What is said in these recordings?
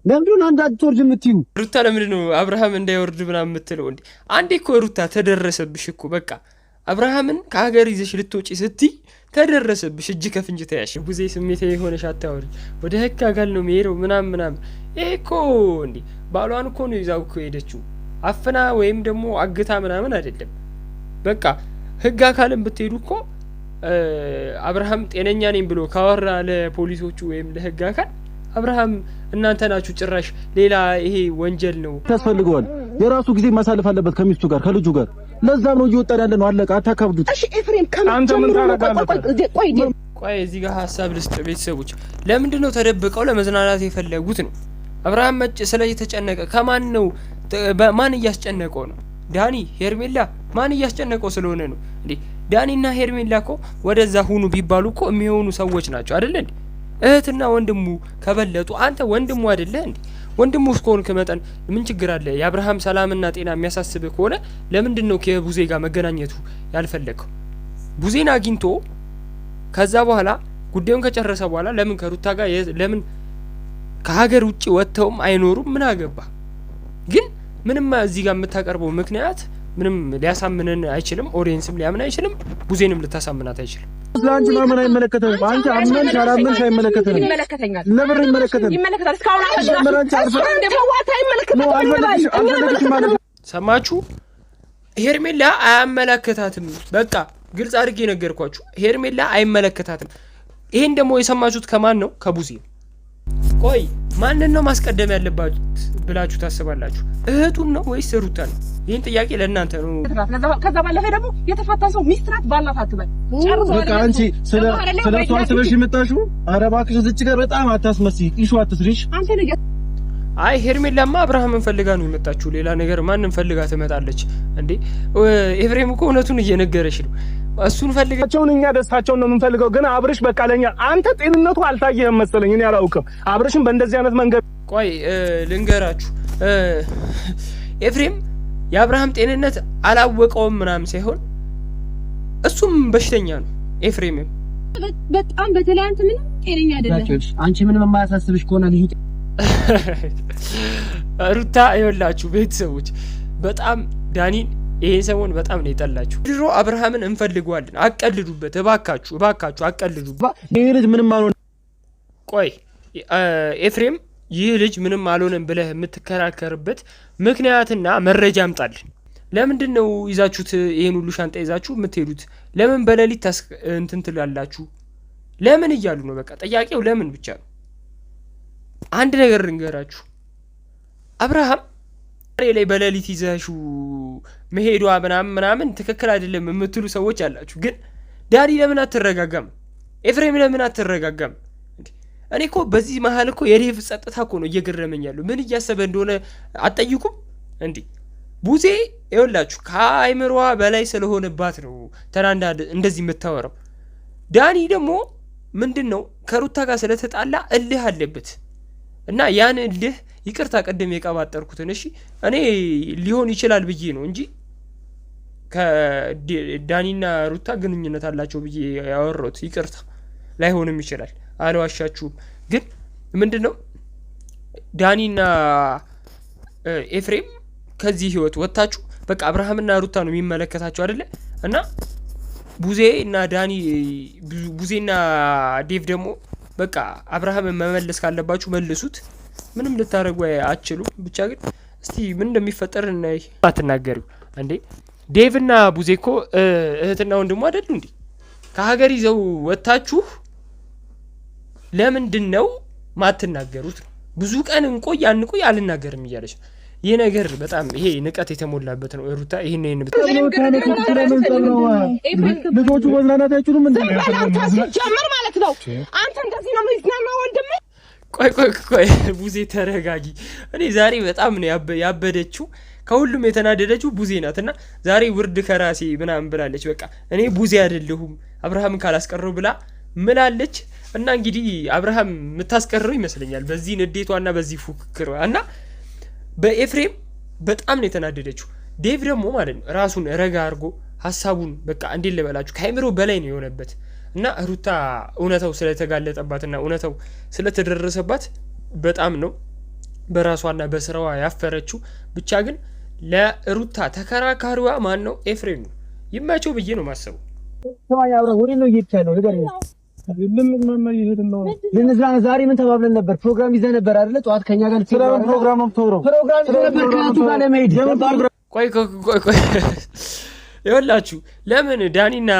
ለምንድነው አንዳትወርድ የምትዩ? ሩታ ለምንድነው አብርሃም እንዳይወርድ ምናምን የምትለው እንዴ? አንዴ እኮ ሩታ ተደረሰብሽ እኮ በቃ አብርሃምን ከሀገር ይዘሽ ልትወጪ ስትይ ተደረሰብሽ፣ እጅ ከፍንጅ ተያሽ። ቡዜ ስሜታዊ ሆነሽ አታወሪ፣ ወደ ህግ አካል ነው የሚሄደው ምናምን። ይሄ እኮ እንዴ ባሏን እኮ ነው ይዛው እኮ ሄደችው፣ አፍና ወይም ደግሞ አግታ ምናምን አይደለም። በቃ ህግ አካልን ብትሄዱ እኮ አብርሃም ጤነኛ ነኝ ብሎ ካወራ ለፖሊሶቹ ወይም ለህግ አካል አብርሃም እናንተ ናችሁ ጭራሽ ሌላ ይሄ ወንጀል ነው ያስፈልገዋል። የራሱ ጊዜ ማሳለፍ አለበት ከሚስቱ ጋር ከልጁ ጋር። ለዛም ነው እየወጣ ያለ ነው። አለቃ አታካብዱት። እሺ ኤፍሬም አንተ ምን ታረጋለህ? ቆይ እዚህ ጋር ሀሳብ ልስጥ ቤተሰቦች። ለምንድን ነው ተደብቀው ለመዝናናት የፈለጉት ነው? አብርሃም ስለተጨነቀ ከማን ነው? ማን እያስጨነቀው ነው? ዳኒ ሄርሜላ ማን እያስጨነቀው ስለሆነ ነው እንዴ? ዳኒና ሄርሜላ እኮ ወደዛ ሁኑ ቢባሉ እኮ የሚሆኑ ሰዎች ናቸው አይደል እንዴ? እህትና ወንድሙ ከበለጡ አንተ ወንድሙ አይደለ እንዴ? ወንድሙ እስከሆንክ መጠን ምን ችግር አለ? የአብርሃም ሰላምና ጤና የሚያሳስብህ ከሆነ ለምንድን ነው ከቡዜ ጋር መገናኘቱ ያልፈለገው? ቡዜን አግኝቶ ከዛ በኋላ ጉዳዩን ከጨረሰ በኋላ ለምን ከሩታ ጋር ለምን ከሀገር ውጪ ወጥተውም አይኖሩም? ምን አገባ? ግን ምንም እዚህ ጋር የምታቀርበው ምክንያት ምንም ሊያሳምነን አይችልም። ኦዲየንስም ሊያምን አይችልም። ቡዜንም ልታሳምናት አይችልም። ስለአንቺ ማመን አይመለከተንም። አንቺ አመንሽ አላመንሽ አይመለከተንም። ይመለከተኛል። ለምን ይመለከተናል? ይመለከታል። እስካሁን ሰማችሁ? ሄርሜላ አያመለከታትም። በቃ ግልጽ አድርጌ ነገርኳችሁ። ሄርሜላ አይመለከታትም። ይሄን ደግሞ የሰማችሁት ከማን ነው? ከቡዜ። ቆይ ማንን ነው ማስቀደም ያለባችሁ ብላችሁ ታስባላችሁ? እህቱን ነው ወይስ ሩታ ነው? ይሄን ጥያቄ ለእናንተ ነው። ከዛ ባለፈ ደግሞ የተፈታ ሰው ሚስት ናት ባላት አትበል። በቃ አንቺ ስለሷ አስበሽ የመጣሽው ኧረ እባክሽ እዚህ ጋር በጣም አታስመስይ። ኢሹ አትስሪሽ አንተ ልጅ። አይ ሄርሜላማ አብርሃምን ፈልጋ ነው የመጣችው። ሌላ ነገር ማንን ፈልጋ ትመጣለች እንዴ? ኤፍሬም እኮ እውነቱን እየነገረሽ ነው። እሱን ፈልጋቸውን እኛ ደስታቸውን ነው የምንፈልገው። ግን አብርሽ በቃ ለኛ አንተ ጤንነቱ አልታየህም መሰለኝ። እኔ አላውቅም አብርሽን በእንደዚህ አይነት መንገድ። ቆይ ልንገራችሁ፣ ኤፍሬም የአብርሃም ጤንነት አላወቀውም ምናምን ሳይሆን እሱም በሽተኛ ነው። ኤፍሬምም በጣም በተለይ አንተ ምንም ጤነኛ አይደለም። አንቺ ምንም የማያሳስብሽ ከሆነ ልዩ ሩታ ይኸውላችሁ ቤተሰቦች በጣም ዳኒን ይሄን ሰሞን በጣም ነው የጠላችሁ። ድሮ አብርሃምን እንፈልገዋለን። አቀልዱበት እባካችሁ አቀልዱበት። ይሄ ልጅ ምንም አልሆነ። ቆይ ኤፍሬም ይህ ልጅ ምንም አልሆነም ብለህ የምትከራከርበት ምክንያትና መረጃ አምጣልን። ለምንድን ነው ይዛችሁት ይሄን ሁሉ ሻንጣ ይዛችሁ የምትሄዱት? ለምን በሌሊት እንትን ትላላችሁ? ለምን እያሉ ነው። በቃ ጥያቄው ለምን ብቻ ነው። አንድ ነገር ልንገራችሁ፣ አብርሃም ላይ በሌሊት ይዘሹ መሄዷ ምናምን ትክክል አይደለም የምትሉ ሰዎች አላችሁ። ግን ዳኒ ለምን አትረጋጋም? ኤፍሬም ለምን አትረጋጋም? እኔ እኮ በዚህ መሀል እኮ የዴቭ ጸጥታ እኮ ነው እየገረመኝ ያለው። ምን እያሰበ እንደሆነ አትጠይቁም እንዴ? ቡዜ ይኸውላችሁ ከአይምሯ በላይ ስለሆነባት ነው ተናንዳ እንደዚህ የምታወራው። ዳኒ ደግሞ ምንድን ነው ከሩታ ጋር ስለተጣላ እልህ አለበት እና ያን እልህ ይቅርታ ቀደም የቀባጠርኩትን እሺ እኔ ሊሆን ይችላል ብዬ ነው እንጂ ከዳኒና ሩታ ግንኙነት አላቸው ብዬ ያወራሁት። ይቅርታ ላይሆንም ይችላል አልዋሻችሁም። ግን ምንድነው ዳኒና ኤፍሬም ከዚህ ህይወት ወጣችሁ በቃ አብርሃምና ሩታ ነው የሚመለከታቸው አይደለ? እና ቡዜና ዳኒ ቡዜና ዴቭ ደግሞ በቃ አብርሃምን መመለስ ካለባችሁ መልሱት። ምንም ልታረጉ አትችሉም። ብቻ ግን እስቲ ምን እንደሚፈጠር እናይ። አትናገሪው እንዴ? ዴቭና ቡዜ እኮ እህትና ወንድሙ አይደሉ እንዴ? ከሀገር ይዘው ወጣችሁ ለምንድን ነው ማትናገሩት? ብዙ ቀን እንቆይ አንቆይ አልናገርም እያለች ይሄ ነገር በጣም ይሄ ንቀት የተሞላበት ነው። ሩታ ይሄን ልጆቹ ወዝናናት አይችሉም እንዴ? ጀመር ማለት ነው። አንተ እንደዚህ ነው ምንድነው ወንድም? ቆይ ቡዜ ተረጋጊ። እኔ ዛሬ በጣም ነው ያበደችው። ከሁሉም የተናደደችው ቡዜ ናትና ዛሬ ውርድ ከራሴ ምናምን ብላለች። በቃ እኔ ቡዜ አይደለሁም አብርሃምን ካላስቀረው ብላ ምላለች። እና እንግዲህ አብርሃም የምታስቀረው ይመስለኛል በዚህ ንዴቷና በዚህ ፉክክሯ እና በኤፍሬም በጣም ነው የተናደደችው። ዴቭ ደግሞ ማለት ነው ራሱን ረጋ አድርጎ ሐሳቡን በቃ እንዴት ልበላችሁ ከአይምሮ በላይ ነው የሆነበት። እና ሩታ እውነታው ስለተጋለጠባትና እውነታው ስለተደረሰባት በጣም ነው በራሷና በስራዋ ያፈረችው። ብቻ ግን ለሩታ ተከራካሪዋ ማን ነው? ኤፍሬም ነው። ይማቸው ብዬ ነው ማሰቡ። ሰማይ አብራ ወሬ ነው እየተቻለው ነገር ነው። ለነዛና ዛሬ ምን ተባብለን ነበር? ፕሮግራም ይዘህ ነበር አይደለ? ጠዋት ከኛ ጋር ፕሮግራም ይዘህ ነበር ከአንቱ ጋር ለመሄድ። ቆይ ይኸውላችሁ ለምን ዳኒና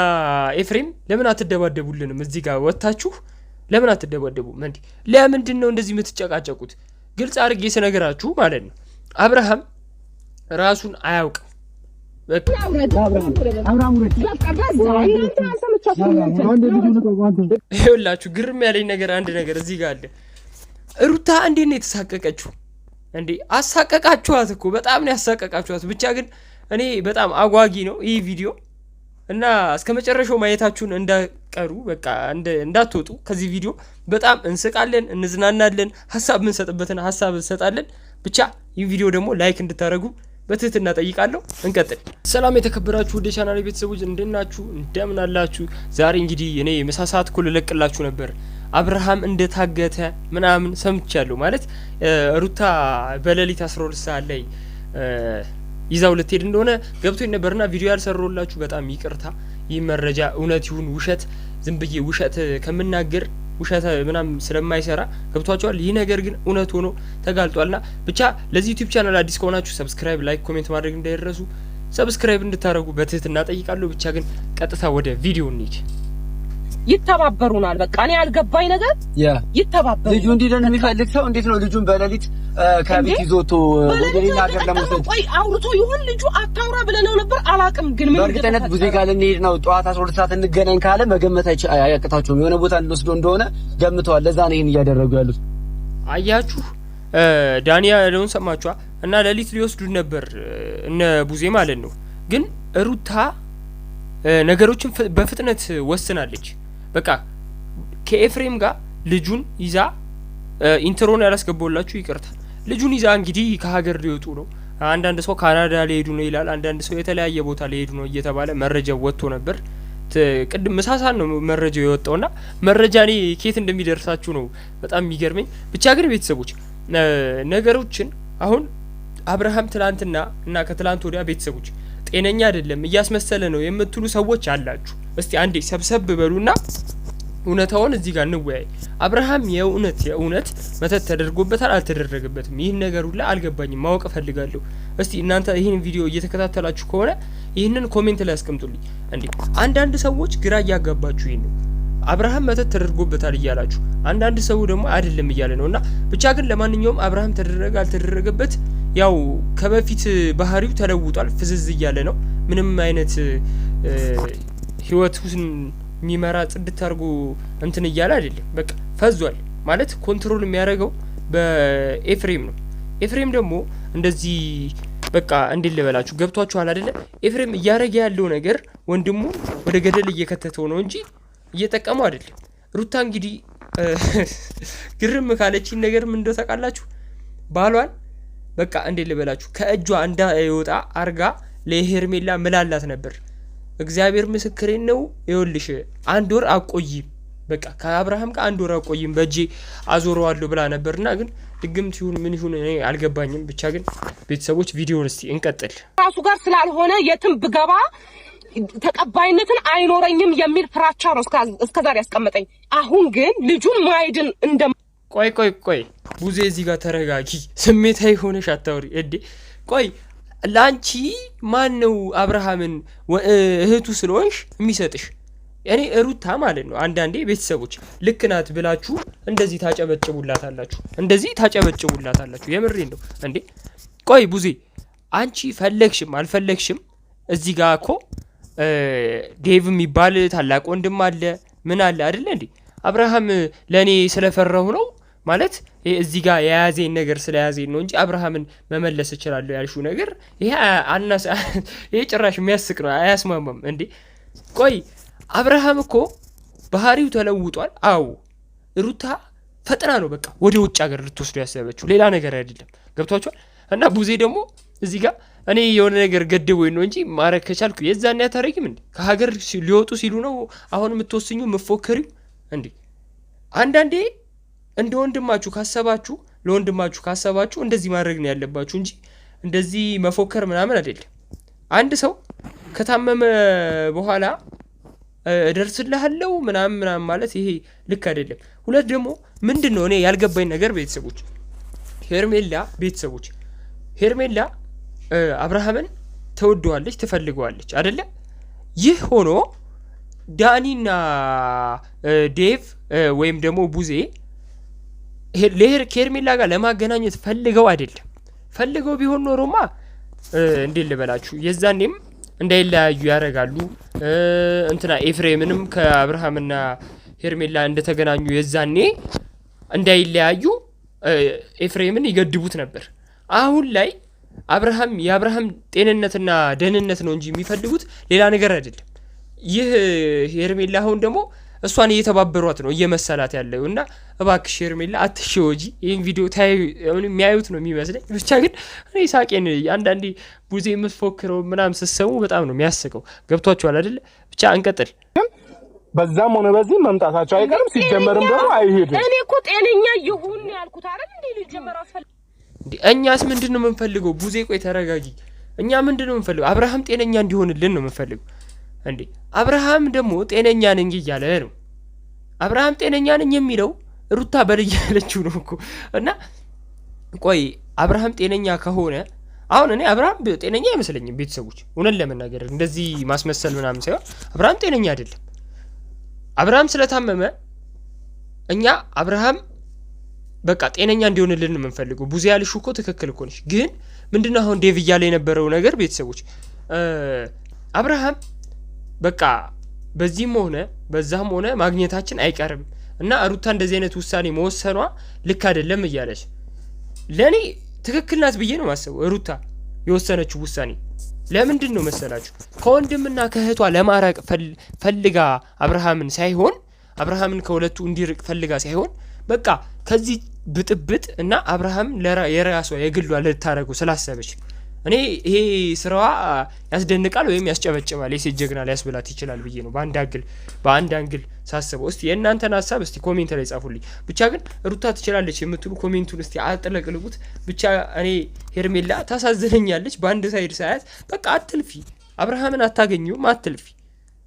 ኤፍሬም ለምን አትደባደቡልንም? እዚህ ጋር ወጣችሁ ለምን አትደባደቡም እንዴ? ለምንድን ነው እንደዚህ የምትጨቃጨቁት? ግልጽ አድርጌ ስነግራችሁ ማለት ነው አብርሃም ራሱን አያውቅም። ይኸውላችሁ ግርም ያለኝ ነገር አንድ ነገር እዚህ ጋር አለ። ሩታ እንዴት ነው የተሳቀቀችው እንዴ? አሳቀቃችኋት እኮ በጣም ነው ያሳቀቃችኋት። ብቻ ግን እኔ በጣም አጓጊ ነው ይህ ቪዲዮ እና እስከ መጨረሻው ማየታችሁን እንዳቀሩ በቃ እንዳትወጡ ከዚህ ቪዲዮ። በጣም እንስቃለን፣ እንዝናናለን፣ ሀሳብ የምንሰጥበትን ሀሳብ እንሰጣለን። ብቻ ይህ ቪዲዮ ደግሞ ላይክ እንድታደርጉ በትህትና ጠይቃለሁ። እንቀጥል። ሰላም የተከበራችሁ ወደ ቻናሌ ቤተሰቦች እንደናችሁ እንደምን አላችሁ? ዛሬ እንግዲህ እኔ ምሳ ሰዓት እኮ ልለቅላችሁ ነበር አብርሃም እንደታገተ ምናምን ሰምቻለሁ። ማለት ሩታ በሌሊት 12 ሰዓት ላይ ይዛው ልትሄድ እንደሆነ ገብቶኝ ነበርና ቪዲዮ ያልሰራሁላችሁ በጣም ይቅርታ። ይህ መረጃ እውነት ይሁን ውሸት ዝም ብዬ ውሸት ከምናገር ውሸት ምናምን ስለማይሰራ ገብቷቸዋል። ይህ ነገር ግን እውነት ሆኖ ተጋልጧልና ብቻ ለዚህ ዩቲዩብ ቻናል አዲስ ከሆናችሁ ሰብስክራይብ፣ ላይክ፣ ኮሜንት ማድረግ እንዳይረሱ። ሰብስክራይብ እንድታደርጉ በትህትና ጠይቃለሁ። ብቻ ግን ቀጥታ ወደ ቪዲዮ እንሂድ። ይተባበሩናል። በቃ እኔ ያልገባኝ ነገር ይተባበሩ። ልጁ እንዲደን የሚፈልግ ሰው እንዴት ነው ልጁን በሌሊት ከቤት ይዞቶ ወደ ሌላ ሀገር ለመውሰድ? ቆይ አውርቶ ይሁን ልጁ አታውራ ብለነው ነበር አላቅም። ግን ምን በእርግጠኝነት ብዙ ጋር ልንሄድ ነው ጠዋት 12 ሰዓት እንገናኝ ካለ መገመት አያቅታቸውም። የሆነ ቦታ እንወስዶ እንደሆነ ገምተዋል። ለዛ ነው ይሄን እያደረጉ ያሉት። አያችሁ ዳንያ ያለውን ሰማችኋ? እና ሌሊት ሊወስዱን ነበር እነ ቡዜ ማለት ነው። ግን ሩታ ነገሮችን በፍጥነት ወስናለች። በቃ ከኤፍሬም ጋር ልጁን ይዛ ኢንትሮን ያላስገባውላችሁ ይቅርታ። ልጁን ይዛ እንግዲህ ከሀገር ሊወጡ ነው። አንዳንድ ሰው ካናዳ ሊሄዱ ነው ይላል፣ አንዳንድ ሰው የተለያየ ቦታ ሊሄዱ ነው እየተባለ መረጃው ወጥቶ ነበር። ቅድም ምሳሳን ነው መረጃው የወጣውና መረጃ እኔ ኬት እንደሚደርሳችሁ ነው በጣም የሚገርመኝ። ብቻ ግን ቤተሰቦች ነገሮችን አሁን አብርሃም ትላንትና እና ከትላንት ወዲያ ቤተሰቦች ጤነኛ አይደለም እያስመሰለ ነው የምትሉ ሰዎች አላችሁ። እስቲ አንዴ ሰብሰብ በሉና እውነታውን እዚህ ጋር እንወያይ። አብርሃም የእውነት መተት ተደርጎበታል አልተደረገበትም? ይህን ነገር ሁላ አልገባኝም፣ ማወቅ እፈልጋለሁ። እስቲ እናንተ ይህን ቪዲዮ እየተከታተላችሁ ከሆነ ይህንን ኮሜንት ላይ አስቀምጡልኝ። እንዴ አንዳንድ ሰዎች ግራ እያጋባችሁ ይሄን ነው አብርሃም መተት ተደርጎበታል እያላችሁ፣ አንዳንድ ሰው ደግሞ አይደለም እያለ ነውና ብቻ ግን ለማንኛውም አብርሃም ተደረገ አልተደረገበት ያው ከበፊት ባህሪው ተለውጧል። ፍዝዝ እያለ ነው። ምንም አይነት ህይወቱን የሚመራ ጽድት አድርጎ እንትን እያለ አይደለም። በቃ ፈዟል ማለት ኮንትሮል የሚያደርገው በኤፍሬም ነው። ኤፍሬም ደግሞ እንደዚህ በቃ እንዴት ልበላችሁ ገብቷችኋል አይደለ? ኤፍሬም እያረገ ያለው ነገር ወንድሙ ወደ ገደል እየከተተው ነው እንጂ እየጠቀመው አይደለም። ሩታ እንግዲህ ግርም ካለችኝ ነገር ምን እንደው ታውቃላችሁ? ባሏን በቃ እንዴት ልበላችሁ ከእጇ እንዳይወጣ አርጋ ለሄርሜላ ምላላት ነበር። እግዚአብሔር ምስክሬን ነው። ይኸውልሽ 1 ወር አቆይም በቃ ከአብርሃም ጋር 1 ወር አቆይም በእጄ አዞረዋለሁ ብላ ነበርና ግን ድግምት ይሁን ምን ይሁን እኔ አልገባኝም። ብቻ ግን ቤተሰቦች ቪዲዮውን እስቲ እንቀጥል። ራሱ ጋር ስላልሆነ የትም ብገባ ተቀባይነትን አይኖረኝም የሚል ፍራቻ ነው እስከዛሬ ያስቀመጠኝ። አሁን ግን ልጁን ማይድን እንደ ቆይ ቡዜ እዚህ ጋር ተረጋጊ። ስሜታዊ ሆነሽ አታውሪ እንዴ። ቆይ ላንቺ ማን ነው አብርሃምን እህቱ ስለሆንሽ የሚሰጥሽ? እኔ ሩታ ማለት ነው። አንዳንዴ ቤተሰቦች ልክ ናት ብላችሁ እንደዚህ ታጨበጭቡላታላችሁ። የምሬን ነው እንዴ። ቆይ ቡዜ አንቺ ፈለግሽም አልፈለግሽም እዚህ ጋር እኮ ዴቭ የሚባል ታላቅ ወንድም አለ ምን አለ አይደለ እንዴ? አብርሃም ለኔ ስለፈራሁ ነው ማለት እዚህ ጋር የያዘኝ ነገር ስለያዘኝ ነው እንጂ አብርሃምን መመለስ እችላለሁ ያልሽው ነገር ይሄ ጭራሽ የሚያስቅ ነው፣ አያስማማም እንዴ። ቆይ አብርሃም እኮ ባህሪው ተለውጧል። አዎ ሩታ ፈጥና ነው በቃ ወደ ውጭ ሀገር ልትወስዱ ያሰበችው ሌላ ነገር አይደለም። ገብቷችኋል? እና ቡዜ ደግሞ እዚህ ጋር እኔ የሆነ ነገር ገድቦኝ ነው እንጂ ማረግ ከቻልኩ የዛኔ አታረጊም እንዴ? ከሀገር ሊወጡ ሲሉ ነው አሁን የምትወስኙ የምትፎክሪው እንዴ? አንዳንዴ እንደ ወንድማችሁ ካሰባችሁ ለወንድማችሁ ካሰባችሁ እንደዚህ ማድረግ ነው ያለባችሁ እንጂ እንደዚህ መፎከር ምናምን አይደለም። አንድ ሰው ከታመመ በኋላ እደርስልሃለሁ ምናምን ማለት ይሄ ልክ አይደለም። ሁለት ደግሞ ምንድነው እኔ ያልገባኝ ነገር ቤተሰቦች ሄርሜላ አብርሃምን ተወደዋለች ትፈልገዋለች አይደለ? ይህ ሆኖ ዳኒና ዴቭ ወይም ደግሞ ቡዜ ከሄርሜላ ጋር ለማገናኘት ፈልገው አይደለም። ፈልገው ቢሆን ኖሮማ እንዴት ልበላችሁ የዛኔም እንዳይለያዩ ያደርጋሉ። እንትና ኤፍሬምንም ከአብርሃምና ሄርሜላ እንደተገናኙ የዛኔ እንዳይለያዩ ኤፍሬምን ይገድቡት ነበር። አሁን ላይ የአብርሃም ጤንነትና ደህንነት ነው እንጂ የሚፈልጉት ሌላ ነገር አይደለም። ይህ ሄርሜላ አሁን ደግሞ እሷን እየተባበሯት ነው እየመሰላት ያለው እና እባክሽ ሄርሜላ አትሸወጂ። ይህን ቪዲዮ የሚያዩት ነው የሚመስለኝ። ብቻ ግን እኔ ሳቄን አንዳንዴ ቡዜ የምትፎክረው ምናምን ስትሰሙ በጣም ነው የሚያስቀው። ገብቷችኋል አይደለ? ብቻ እንቀጥል። በዛም ሆነ በዚህ መምጣታቸው አይቀርም። ሲጀመርም ደግሞ አይሄድም። እኔ እኮ ጤነኛ ይሁን ያልኩት አይደል እንዴ? ሊጀመር አስፈልግ እንዴ? እኛስ ምንድነው የምንፈልገው? ቡዜ ቆይ ተረጋጊ። እኛ ምንድነው የምንፈልገው? አብርሃም ጤነኛ እንዲሆንልን ነው የምንፈልገው እንዴ። አብርሃም ደግሞ ጤነኛ ነኝ እያለ ነው። አብርሃም ጤነኛ ነኝ የሚለው ሩታ በልጅ ያለችው ነው እኮ። እና ቆይ አብርሃም ጤነኛ ከሆነ አሁን እኔ አብርሃም ጤነኛ አይመስለኝም ቤተሰቦች፣ እውነት ለመናገር እንደዚህ ማስመሰል ምናምን ሳይሆን አብርሃም ጤነኛ አይደለም። አብርሃም ስለታመመ እኛ አብርሃም በቃ ጤነኛ እንዲሆንልን የምንፈልገው። ቡዜ ያልሽ እኮ ትክክል እኮ ነሽ። ግን ምንድነው አሁን ዴቭ እያለ የነበረው ነገር ቤተሰቦች አብርሃም በቃ በዚህም ሆነ በዛም ሆነ ማግኘታችን አይቀርም እና ሩታ እንደዚህ አይነት ውሳኔ መወሰኗ ልክ አይደለም እያለች ለኔ ትክክል ናት ብዬ ነው ማሰበው። ሩታ የወሰነችው ውሳኔ ለምንድን ነው መሰላችሁ? ከወንድምና ከእህቷ ለማራቅ ፈልጋ አብርሃምን ከሁለቱ እንዲርቅ ፈልጋ ሳይሆን በቃ ከዚህ ብጥብጥ እና አብርሃም የራሷ የግሏ ልታረገው ስላሰበች እኔ ይሄ ስራዋ ያስደንቃል ወይም ያስጨበጭባል፣ የሴት ጀግና ሊያስብላት ይችላል ብዬ ነው በአንድ አንግል ሳስበው። እስቲ የእናንተን ሀሳብ እስቲ ኮሜንት ላይ ጻፉልኝ። ብቻ ግን ሩታ ትችላለች የምትሉ ኮሜንቱን እስቲ አጥለቅልቁት። ብቻ እኔ ሄርሜላ ታሳዝነኛለች በአንድ ሳይድ ሳያት። በቃ አትልፊ፣ አብርሃምን አታገኙም፣ አትልፊ፣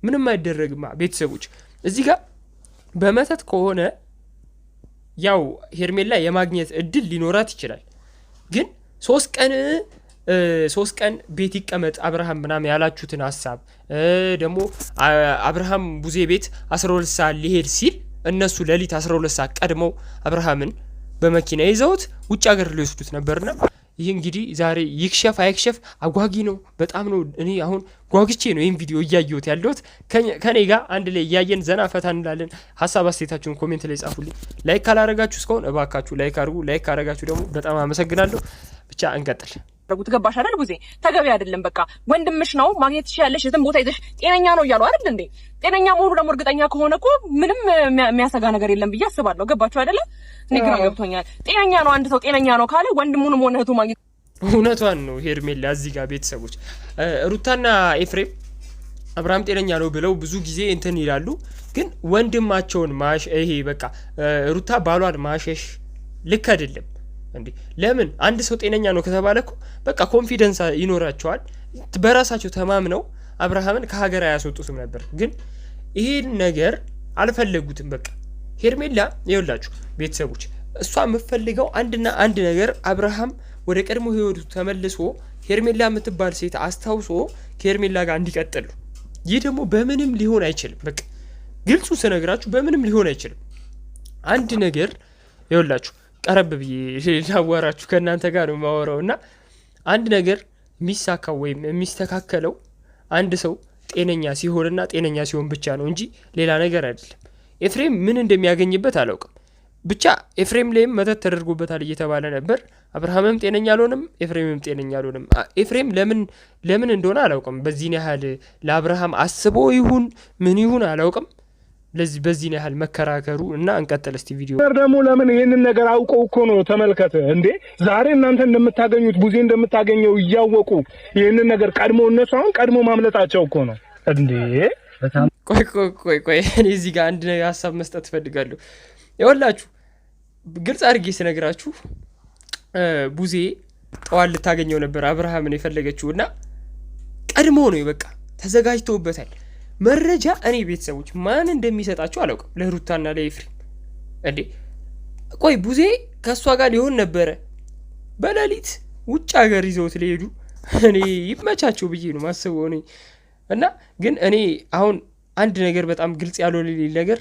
ምንም አይደረግማ። ቤተሰቦች እዚህ ጋር በመተት ከሆነ ያው ሄርሜላ የማግኘት እድል ሊኖራት ይችላል። ግን 3 ቀን ቤት ይቀመጥ አብርሃም ምናምን ያላችሁትን ሀሳብ ደግሞ አብርሃም ቡዜ ቤት 12 ሰዓት ሊሄድ ሲል እነሱ ሌሊት 12 ሰዓት ቀድመው አብርሃምን በመኪና ይዘውት ውጭ ሀገር ሊወስዱት ነበርና ይህ እንግዲህ ዛሬ ይክሸፍ አይክሸፍ አጓጊ ነው በጣም ነው። እኔ አሁን ጓግቼ ነው ይህን ቪዲዮ እያየሁት ያለሁት። ከኔ ጋር አንድ ላይ እያየን ዘና ፈታ እንላለን። ሀሳብ አስተያየታችሁን ኮሜንት ላይ ጻፉልኝ። ላይክ ካላረጋችሁ እስካሁን እባካችሁ ላይክ አድርጉ። ላይክ ካረጋችሁ ደግሞ በጣም አመሰግናለሁ። ብቻ እንቀጥል። ትገባሽ አይደል ቡዜ? ተገቢ አይደለም። በቃ ወንድምሽ ነው ማግኘት ትችያለሽ፣ የትም ቦታ ይዘሽ ጤነኛ ነው እያሉ አይደል እንዴ? ጤነኛ መሆኑ ደግሞ እርግጠኛ ከሆነ እኮ ምንም የሚያሰጋ ነገር የለም ብዬ አስባለሁ። ገባችሁ አይደለ? እኔ ግራ ገብቶኛል። ጤነኛ ነው አንድ ሰው ጤነኛ ነው ካለ ወንድሙንም ሆነ እህቱ ማግኘት እውነቷን ነው ሄርሜላ። እዚህ ጋር ቤተሰቦች ሩታና ኤፍሬም አብርሃም ጤነኛ ነው ብለው ብዙ ጊዜ እንትን ይላሉ። ግን ወንድማቸውን ይሄ በቃ ሩታ ባሏን ማሸሽ ልክ አይደለም እንዴ። ለምን አንድ ሰው ጤነኛ ነው ከተባለ እኮ በቃ ኮንፊደንስ ይኖራቸዋል፣ በራሳቸው ተማምነው አብርሃምን ከሀገር አያስወጡትም ነበር። ግን ይሄን ነገር አልፈለጉትም። በቃ ሄርሜላ ይኸውላችሁ ቤተሰቦች እሷ የምትፈልገው አንድና አንድ ነገር አብርሃም ወደ ቀድሞ ህይወቱ ተመልሶ ሄርሜላ የምትባል ሴት አስታውሶ ከሄርሜላ ጋር እንዲቀጥሉ። ይህ ደግሞ በምንም ሊሆን አይችልም። በቃ ግልጹ ስነግራችሁ በምንም ሊሆን አይችልም። አንድ ነገር ይኸውላችሁ ቀረብ ብዬ ላዋራችሁ ከእናንተ ጋር ነው የማወራው እና አንድ ነገር የሚሳካው ወይም የሚስተካከለው አንድ ሰው ጤነኛ ሲሆንና ጤነኛ ሲሆን ብቻ ነው እንጂ ሌላ ነገር አይደለም። ኤፍሬም ምን እንደሚያገኝበት አላውቅም። ብቻ ኤፍሬም ላይም መተት ተደርጎበታል እየተባለ ነበር። አብርሃምም ጤነኛ አልሆንም፣ ኤፍሬምም ጤነኛ አልሆንም። ኤፍሬም ለምን እንደሆነ አላውቅም። በዚህን ያህል ለአብርሃም አስቦ ይሁን ምን ይሁን አላውቅም። ለዚህ በዚህ ነው ያህል መከራከሩ እና እንቀጥል እስቲ ቪዲዮ ደግሞ ለምን ይሄንን ነገር አውቀው እኮ ነው ተመልከተ እንዴ ዛሬ እናንተ እንደምታገኙት ቡዜ እንደምታገኘው እያወቁ ይሄንን ነገር ቀድሞ እነሱ አሁን ቀድሞ ማምለጣቸው እኮ ነው እንዴ ቆይ እኔ እዚህ ጋር አንድ ነገር ሀሳብ መስጠት ፈልጋለሁ ይወላችሁ ግልጽ አድርጌ ስነግራችሁ ቡዜ ጠዋት ልታገኘው ነበር አብርሃምን የፈለገችውና ቀድሞ ነው በቃ ተዘጋጅተውበታል መረጃ እኔ ቤተሰቦች ማን እንደሚሰጣቸው አላውቅም ለሩታና ለኤፍሬም እንዴ ቆይ ቡዜ ከሷ ጋር ሊሆን ነበር በሌሊት ውጭ ሀገር ይዘውት ሊሄዱ እኔ ይመቻቸው ብዬ ነው ማስበው እኔ እና ግን እኔ አሁን አንድ ነገር በጣም ግልጽ ያልሆነልኝ ነገር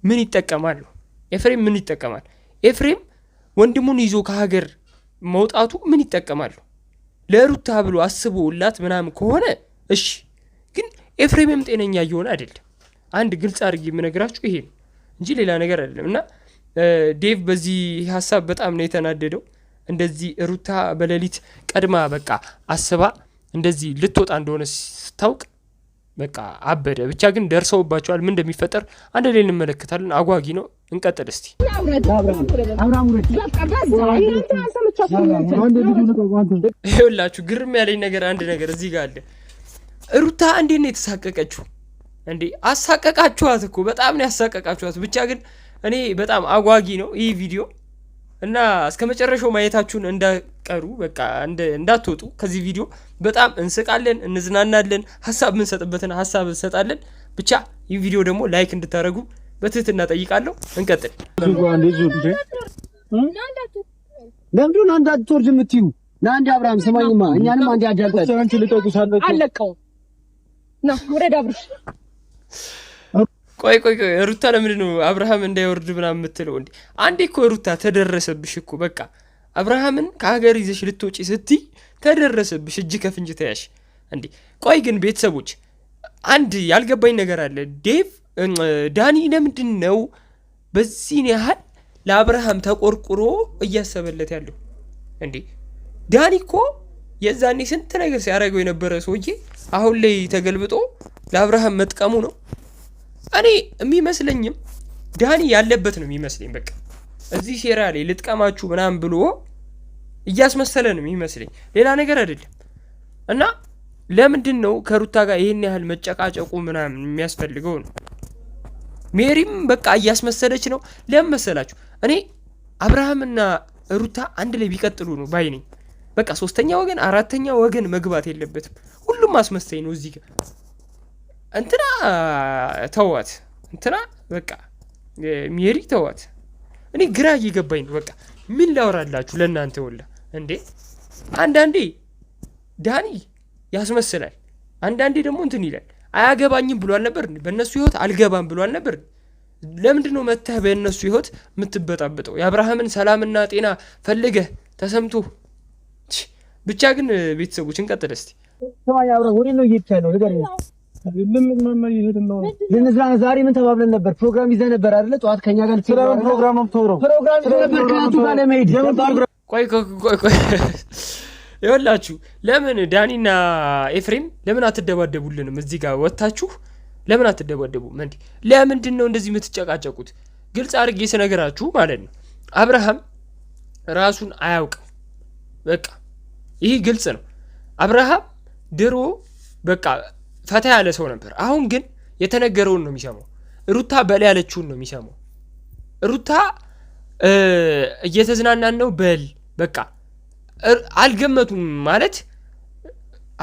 ምን ይጠቀማል ኤፍሬም ምን ይጠቀማል ኤፍሬም ወንድሙን ይዞ ከሀገር መውጣቱ ምን ይጠቀማል ለሩታ ብሎ አስቦላት ምናምን ከሆነ እሺ ግን ኤፍሬምም ጤነኛ እየሆነ አይደለም አንድ ግልጽ አድርጌ የምነግራችሁ ይሄ ነው እንጂ ሌላ ነገር አይደለም እና ዴቭ በዚህ ሀሳብ በጣም ነው የተናደደው እንደዚህ ሩታ በሌሊት ቀድማ በቃ አስባ እንደዚህ ልትወጣ እንደሆነ ስታውቅ በቃ አበደ ብቻ ግን ደርሰውባቸዋል ምን እንደሚፈጠር አንድ ላይ እንመለከታለን አጓጊ ነው እንቀጥል እስቲ ይኸውላችሁ ግርም ያለኝ ነገር አንድ ነገር እዚህ ጋር አለ ሩታ እንዴት ነው የተሳቀቀችው እንዴ አሳቀቃችኋት እኮ በጣም ነው ያሳቀቃችኋት ብቻ ግን እኔ በጣም አጓጊ ነው ይህ ቪዲዮ እና እስከ መጨረሻው ማየታችሁን እንዳቀሩ በቃ እንዳትወጡ ከዚህ ቪዲዮ በጣም እንስቃለን እንዝናናለን ሀሳብ ምንሰጥበትን ሀሳብ እንሰጣለን ብቻ ይህ ቪዲዮ ደግሞ ላይክ እንድታደርጉ በትህትና ጠይቃለሁ እንቀጥል ለምንድን አንድ አትወርድ የምትዩ ለአንድ አብርሃም ስማኝማ እኛንም አንድ ያዳርጋል አንቺ ልጠቁሳለች አለቀው ና ወረድ አብርሽ ቆይ ሩታ ለምንድን ነው አብርሃም እንዳይወርድ ምናምን የምትለው እንዴ አንዴ እኮ ሩታ ተደረሰብሽ እኮ በቃ አብርሃምን ከሀገር ይዘሽ ልትወጪ ስትይ ተደረሰብሽ እጅ ከፍንጅ ተያሽ እንዴ ቆይ ግን ቤተሰቦች አንድ ያልገባኝ ነገር አለ ዴቭ ዳኒ ለምንድን ነው በዚህ ያህል ለአብርሃም ተቆርቁሮ እያሰበለት ያለው እንዴ ዳኒ እኮ የዛኔ ስንት ነገር ሲያደርገው የነበረ ሰውዬ አሁን ላይ ተገልብጦ ለአብርሃም መጥቀሙ ነው እኔ የሚመስለኝም ዳኒ ያለበት ነው የሚመስለኝ በቃ እዚህ ሴራ ላይ ልጥቀማችሁ ምናምን ብሎ እያስመሰለ ነው የሚመስለኝ ሌላ ነገር አይደለም እና ለምንድን ነው ከሩታ ጋር ይሄን ያህል መጨቃጨቁ ምናምን የሚያስፈልገው ነው ሜሪም በቃ እያስመሰለች ነው ለምን መሰላችሁ እኔ አብርሃምና ሩታ አንድ ላይ ቢቀጥሉ ነው ባይ ነኝ በቃ ሶስተኛ ወገን አራተኛ ወገን መግባት የለበትም ሁሉም አስመሰይ ነው እዚህ ጋር እንትና ተዋት እንትና በቃ ሜሪ ተዋት እኔ ግራ እየገባኝ ነው በቃ ምን ላወራላችሁ ለእናንተ ወላ እንዴ አንዳንዴ ዳኒ ያስመስላል አንዳንዴ ደግሞ እንትን ይላል አያገባኝም ብሏል ነበር በእነሱ ህይወት አልገባም ብሏል ነበር ለምንድን ነው መተህ በእነሱ ህይወት የምትበጣበጠው የአብርሃምን ሰላምና ጤና ፈልገህ ተሰምቶ ብቻ ግን ቤተሰቦች እንቀጥል እስቲ ሰማይ አብራ ወሬ ነው እየተቻለው ነገር ለነዛና ዛሬ ምን ተባብለን ነበር ፕሮግራም ይዘህ ነበር አይደለ ጧት ከኛ ጋር ፕሮግራም ይዘህ ነበር ከአንቱ ጋር ለመሄድ ቆይ ይኸውላችሁ ለምን ዳኒና ኤፍሬም ለምን አትደባደቡልንም እዚህ ጋር ወጣችሁ ለምን አትደባደቡም እንዴ ለምንድን ነው እንደዚህ የምትጨቃጨቁት ግልጽ አድርጌ ስነግራችሁ ማለት ነው አብርሃም ራሱን አያውቅም በቃ ይሄ ግልጽ ነው አብርሃም ድሮ በቃ ፈታ ያለ ሰው ነበር አሁን ግን የተነገረውን ነው የሚሰማው ሩታ በል ያለችውን ነው የሚሰማው ሩታ እየተዝናናን ነው በል በቃ አልገመቱም ማለት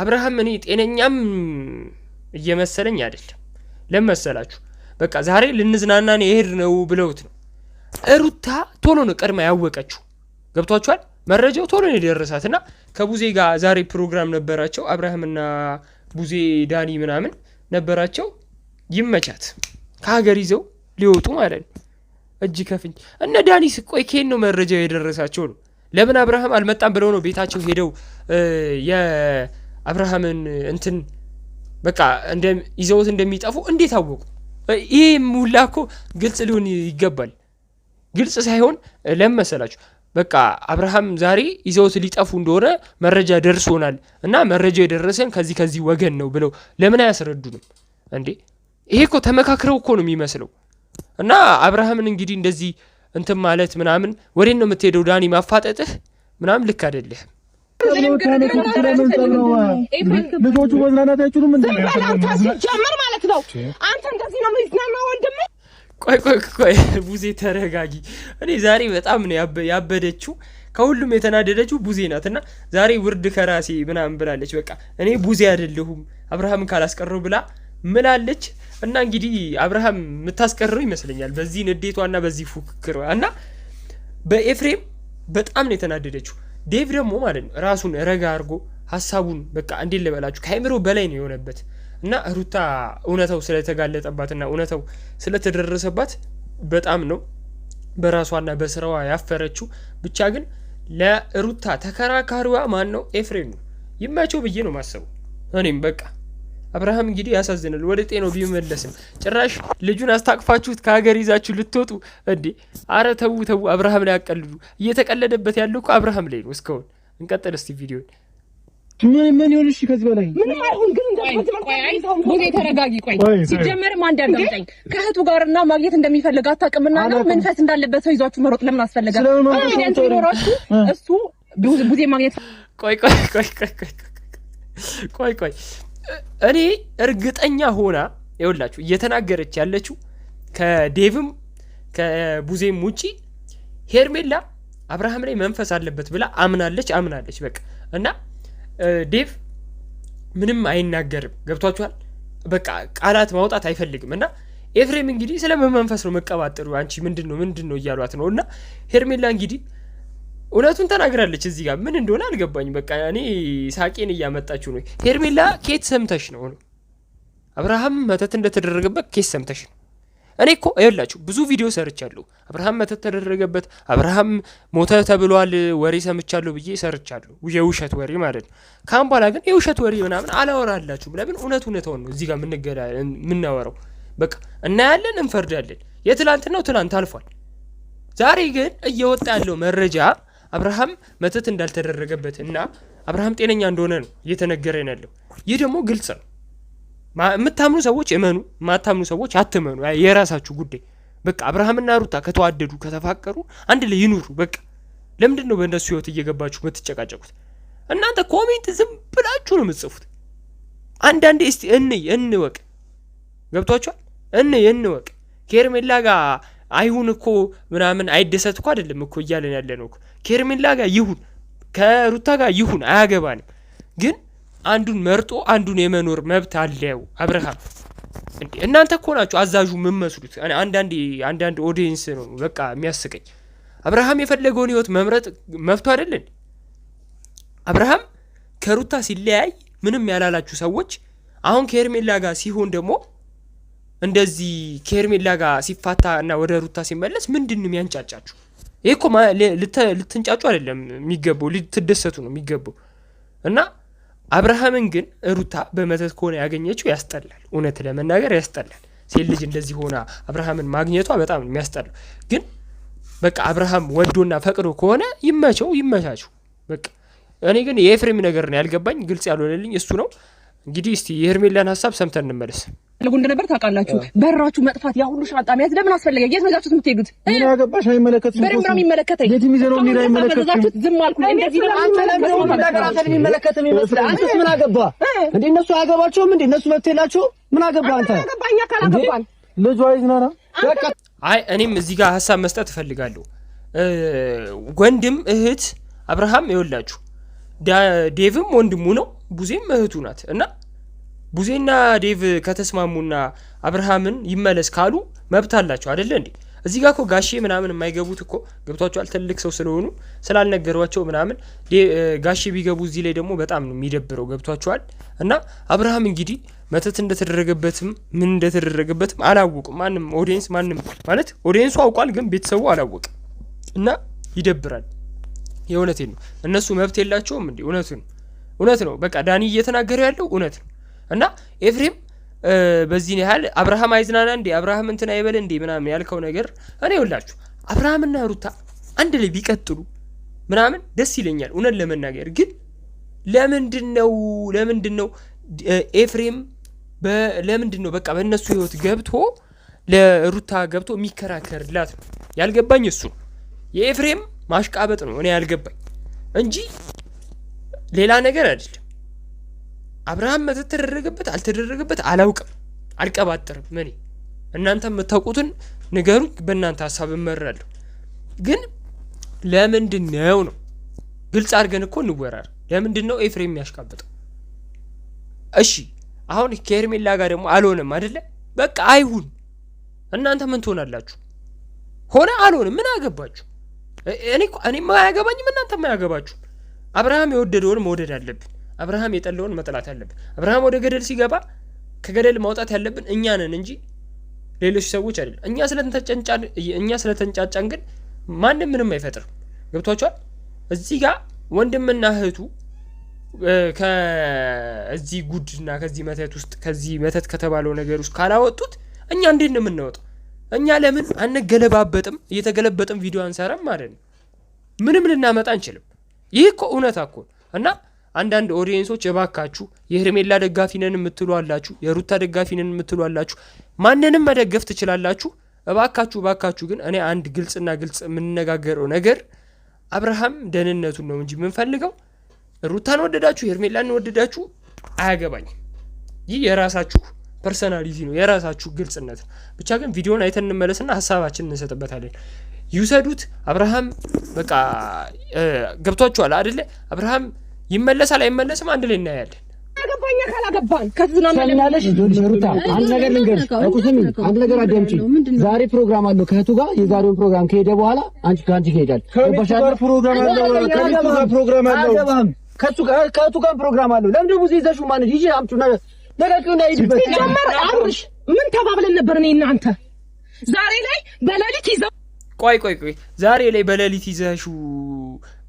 አብርሃም እኔ ጤነኛም እየመሰለኝ አይደለም ለመሰላችሁ በቃ ዛሬ ልንዝናና ነው ይሄድ ነው ብለውት ነው ሩታ ቶሎ ነው ቀድማ ያወቀችው ገብቷችኋል መረጃው ቶሎ ነው የደረሳትና ከቡዜ ጋር ዛሬ ፕሮግራም ነበራቸው አብርሃምና ቡዜ ዳኒ ምናምን ነበራቸው ይመቻት ከሀገር ይዘው ሊወጡ ማለት ነው እጅ ከፍንጅ እነ ዳኒ ቆይ ከየት ነው መረጃው የደረሳቸው ነው ለምን አብርሃም አልመጣም ብለው ነው ቤታቸው ሄደው የአብርሃምን እንትን በቃ ይዘውት እንደሚጠፉ እንዴት አወቁ ይሄ ሙላ እኮ ግልጽ ሊሆን ይገባል ግልጽ ሳይሆን ለመሰላችሁ በቃ አብርሃም ዛሬ ይዘውት ሊጠፉ እንደሆነ መረጃ ደርሶናል እና መረጃ የደረሰን ከዚህ ወገን ነው ብለው ለምን አያስረዱንም እንዴ ይሄ እኮ ተመካክረው እኮ ነው የሚመስለው። እና አብርሃምን እንግዲህ እንደዚህ እንትን ማለት ምናምን ወዴት ነው የምትሄደው ዳኒ ማፋጠጥህ ምናምን ልክ አይደለህም። ልጆቹ መዝናናት አይችሉም እንዴ? ጀመር ማለት ነው። አንተ እንደዚህ ነው የምትዝናናው ወንድም? ቆይ ቡዜ ተረጋጊ። እኔ ዛሬ በጣም ነው ያበደችው። ከሁሉም የተናደደችው ቡዜ ናትና ዛሬ ውርድ ከራሴ ምናምን ብላለች። በቃ እኔ ቡዜ አይደለሁም አብርሃምን ካላስቀረው ብላ ምላለች። እና እንግዲህ አብርሃም የምታስቀረው ይመስለኛል በዚህ ንዴቷና በዚህ ፉክክሯ እና በኤፍሬም በጣም ነው የተናደደችው። ዴቭ ደግሞ ማለት ነው ራሱን ረጋ አድርጎ ሀሳቡን በቃ እንዴት ልበላችሁ ከአይምሮ በላይ ነው የሆነበት። እና ሩታ እውነታው ስለተጋለጠባትና እውነታው ስለተደረሰባት በጣም ነው በራሷና በስራዋ ያፈረችው። ብቻ ግን ለሩታ ተከራካሪዋ ማን ነው? ኤፍሬም ነው። ይማቸው ብዬ ነው ማሰቡ እኔም በቃ አብርሃም እንግዲህ ያሳዝናል። ወደ ጤናው ቢመለስም ጭራሽ ልጁን አስታቅፋችሁት ከሀገር ይዛችሁ ልትወጡ እንዴ! አረ ተው አብርሃም ላይ አቀልዱ። እየተቀለደበት ያለው እኮ አብርሃም ላይ ነው። እስካሁን እንቀጥል እስቲ ቪዲዮ ምን ይሁን? እሺ ከዚህ በላይ ምን አይሁን ግን ቡዜ ተረጋጊ። ቆይ ሲጀመርም አንድ ያዳምጠኝ። ከእህቱ ጋርና ማግኘት እንደሚፈልግ አታውቅምና ነው መንፈስ እንዳለበት ሰው ይዟችሁ መሮጥ ለምን አስፈለገ? እሱ ቡዜ ማግኘት ቆይ እኔ እርግጠኛ ሆና ይኸውላችሁ እየተናገረች ያለችው ከዴቭም ከቡዜም ውጪ ሄርሜላ አብርሃም ላይ መንፈስ አለበት ብላ አምናለች በቃ። እና ዴቭ ምንም አይናገርም። ገብቷችኋል? በቃ ቃላት ማውጣት አይፈልግም። እና ኤፍሬም እንግዲህ ስለምን መንፈስ ነው መቀባጠሩ አንቺ ምንድነው እያሏት ነው። እና ሄርሜላ እንግዲህ እውነቱን ተናግራለች። እዚህ ጋር ምን እንደሆነ አልገባኝ። በቃ እኔ ሳቄን እያመጣችሁ ነው። ሄርሜላ ኬት ሰምተሽ ነው አብርሃም መተት እንደተደረገበት ኬት ሰምተሽ ነው? እኔ እኮ ይኸውላችሁ ብዙ ቪዲዮ ሰርቻለሁ። አብርሃም መተት ተደረገበት፣ አብርሃም ሞተ ተብሏል ወሬ ሰምቻለሁ ብዬ ሰርቻለሁ። የውሸት ወሬ ማለት ነው። ካም በኋላ ግን የውሸት ወሬ ምናምን አላወራላችሁም። ለምን እውነታውን ነው እዚህ ጋር የምናወራው። በቃ እናያለን፣ እንፈርዳለን። የትላንትናው ትላንት አልፏል። ዛሬ ግን እየወጣ ያለው መረጃ አብርሃም መተት እንዳልተደረገበት እና አብርሃም ጤነኛ እንደሆነ ነው እየተነገረን ያለው። ይህ ደግሞ ግልጽ ነው። የምታምኑ ሰዎች እመኑ፣ የማታምኑ ሰዎች አትመኑ። የራሳችሁ ጉዳይ። በቃ አብርሃምና ሩታ ከተዋደዱ ከተፋቀሩ አንድ ላይ ይኑሩ። በቃ ለምንድን ነው በእነሱ ህይወት እየገባችሁ የምትጨቃጨቁት? እናንተ ኮሜንት ዝም ብላችሁ ነው የምትጽፉት። አንዳንዴ እስቲ እንወቅ። ገብቷችኋል? እንወቅ። ከሄርሜላ ጋር አይሁን እኮ ምናምን አይደሰት እኮ አይደለም እኮ እያለን ያለ ነው እኮ። ከሄርሜላ ጋር ይሁን ከሩታ ጋር ይሁን አያገባንም። ግን አንዱን መርጦ አንዱን የመኖር መብት አለው አብርሃም። እንዴ እናንተ እኮ ናችሁ አዛዡ የምመስሉት። አንዳንድ ኦዲየንስ ነው በቃ የሚያስቀኝ። አብርሃም የፈለገውን ህይወት መምረጥ መብቱ አይደለን? አብርሃም ከሩታ ሲለያይ ምንም ያላላችሁ ሰዎች አሁን ከሄርሜላ ጋር ሲሆን ደግሞ እንደዚህ ከሄርሜላ ጋር ሲፋታ እና ወደ ሩታ ሲመለስ ምንድነው የሚያንጫጫችሁ? ይሄ እኮ ልትንጫጩ አይደለም የሚገባው፣ ልትደሰቱ ነው የሚገባው። እና አብርሃምን ግን ሩታ በመተት ከሆነ ያገኘችው ያስጠላል። እውነት ለመናገር ያስጠላል። ሴት ልጅ እንደዚህ ሆና አብርሃምን ማግኘቷ በጣም ነው የሚያስጠላው። ግን በቃ አብርሃም ወዶና ፈቅዶ ከሆነ ይመቻችሁ በቃ። እኔ ግን የኤፍሬም ነገር ነው ያልገባኝ፣ ግልጽ ያልሆነልኝ እሱ ነው። እንግዲህ እስቲ የሄርሜላን ሀሳብ ሰምተን እንመለስ። ለጉንድ ነበር ታውቃላችሁ። በራችሁ መጥፋት ያ ሁሉ ሻንጣ መያዝ ለምን አስፈለገ? የት ነጋችሁት የምትሄዱት? ምን አገባሽ? አይመለከትሽም። በደምብ ነው የሚመለከተኝ። የት የሚዘረው ምን አይመለከትሽም። ዝም አልኩ። እንደዚህ ነው አንተ ለምን ተናገራተን የሚመለከተም ይመስላል። አንተስ ምን አገባ እንዴ? እነሱ አያገባቸውም እንዴ? እነሱ መብት የላቸውም? ምን አገባ አንተ? አገባኛ ካላገባን ልጅ አይዝናና። አይ እኔም እዚህ ጋር ሀሳብ መስጠት እፈልጋለሁ። ወንድም እህት አብርሃም ይወላችሁ ዴቭም ወንድሙ ነው፣ ቡዜም እህቱ ናት። እና ቡዜና ዴቭ ከተስማሙና አብርሃምን ይመለስ ካሉ መብት አላቸው አይደለ እንዴ? እዚህ ጋር እኮ ጋሼ ምናምን የማይገቡት እኮ ገብቷቸዋል። ትልቅ ሰው ስለሆኑ ስላልነገሯቸው ምናምን ጋሼ ቢገቡ እዚህ ላይ ደግሞ በጣም ነው የሚደብረው። ገብቷቸዋል። እና አብርሃም እንግዲህ መተት እንደተደረገበትም ምን እንደተደረገበትም አላወቁም። ማንም ኦዲየንስ ማንም ማለት ኦዲየንሱ አውቋል፣ ግን ቤተሰቡ አላወቅም። እና ይደብራል። የእውነቴን ነው። እነሱ መብት የላቸውም እንዴ? እውነት ነው። በቃ ዳኒ እየተናገረ ያለው እውነት ነው። እና ኤፍሬም በዚህ ያህል አብርሃም አይዝናና እንዴ አብርሃም እንትን አይበል እንዴ ምናምን ያልከው ነገር እኔ ይኸውላችሁ አብርሃምና ሩታ አንድ ላይ ቢቀጥሉ ምናምን ደስ ይለኛል እውነት ለመናገር። ግን ለምንድነው ኤፍሬም ለምንድን ነው በቃ በእነሱ ህይወት ገብቶ ለሩታ ገብቶ የሚከራከርላት ነው ያልገባኝ። እሱ የኤፍሬም ማሽቃበጥ ነው እኔ ያልገባኝ እንጂ ሌላ ነገር አይደለም። አብርሃም መተት ተደረገበት አልተደረገበት አላውቅም፣ አልቀባጥርም። እኔ እናንተ የምታውቁትን ንገሩኝ፣ በእናንተ ሀሳብ እመራለሁ። ግን ለምንድን ነው ግልጽ አድርገን እኮ እንወራር። ለምንድን ነው ኤፍሬም የሚያሽቃበጠው? እሺ አሁን ከሄርሜላ ጋር ደግሞ አልሆነም አይደለ? በቃ አይሁን። እናንተ ምን ትሆናላችሁ? ሆነ አልሆነም ምን አገባችሁ? እኔም አያገባኝም፣ እናንተም አያገባችሁ። አብርሃም የወደደውን መውደድ አለብን፣ አብርሃም የጠላውን መጥላት አለብን። አብርሃም ወደ ገደል ሲገባ ከገደል ማውጣት ያለብን እኛ ነን እንጂ ሌሎች ሰዎች አይደለም። እኛ ስለተንጫጫን ግን ማንም ምንም አይፈጥርም። ገብቷችኋል? እዚህ ጋር ወንድምና እህቱ ከዚህ ጉድና ከዚህ መተት ውስጥ ከዚህ መተት ከተባለው ነገር ውስጥ ካላወጡት እኛ እንዴት ነው የምናወጣው? እኛ ለምን አንገለባበጥም? እየተገለበጥም ቪዲዮ አንሰራም ማለት ነው። ምንም ልናመጣ አንችልም። ይህ እኮ እውነታ እኮ እና አንዳንድ ኦዲየንሶች እባካችሁ የሄርሜላ ደጋፊ ነን የምትሉ አላችሁ፣ የሩታ ደጋፊ ነን የምትሉ አላችሁ። ማንንም መደገፍ ትችላላችሁ። እባካችሁ ግን እኔ አንድ ግልጽና ግልጽ የምንነጋገረው ነገር አብርሃም ደህንነቱን ነው እንጂ የምንፈልገው ሩታን ወደዳችሁ ሄርሜላን ወደዳችሁ አያገባኝም። ይህ የራሳችሁ ፐርሰናሊቲ ነው፣ የራሳችሁ ግልጽነት ነው። ብቻ ግን ቪዲዮን አይተን እንመለስና ሀሳባችንን እንሰጥበታለን። ይውሰዱት። አብርሃም በቃ ገብቷችኋል አይደለ? አብርሃም ይመለሳል አይመለስም አንድ ላይ እናያለን። አገባኛ ካላገባን ከዝናናለሽ ሩታ አንድ ነገር ልንገርሽ፣ አንድ ነገር አዳምጪ። ዛሬ ፕሮግራም አለው ከእህቱ ጋር። የዛሬውን ፕሮግራም ከሄደ በኋላ አንቺ ከአንቺ ይሄዳል። ፕሮግራም አለው ከእህቱ ጋር ፕሮግራም አለው። ለምን ደግሞ ይዘሽው ማለት ይጂ አምጡና ለቀቂውና ይድበት። ጀመር አብርሽ ምን ተባብለን ነበር እኔ እና አንተ? ዛሬ ላይ በሌሊት ይዘው ቆይ ዛሬ ላይ በሌሊት ይዘሽው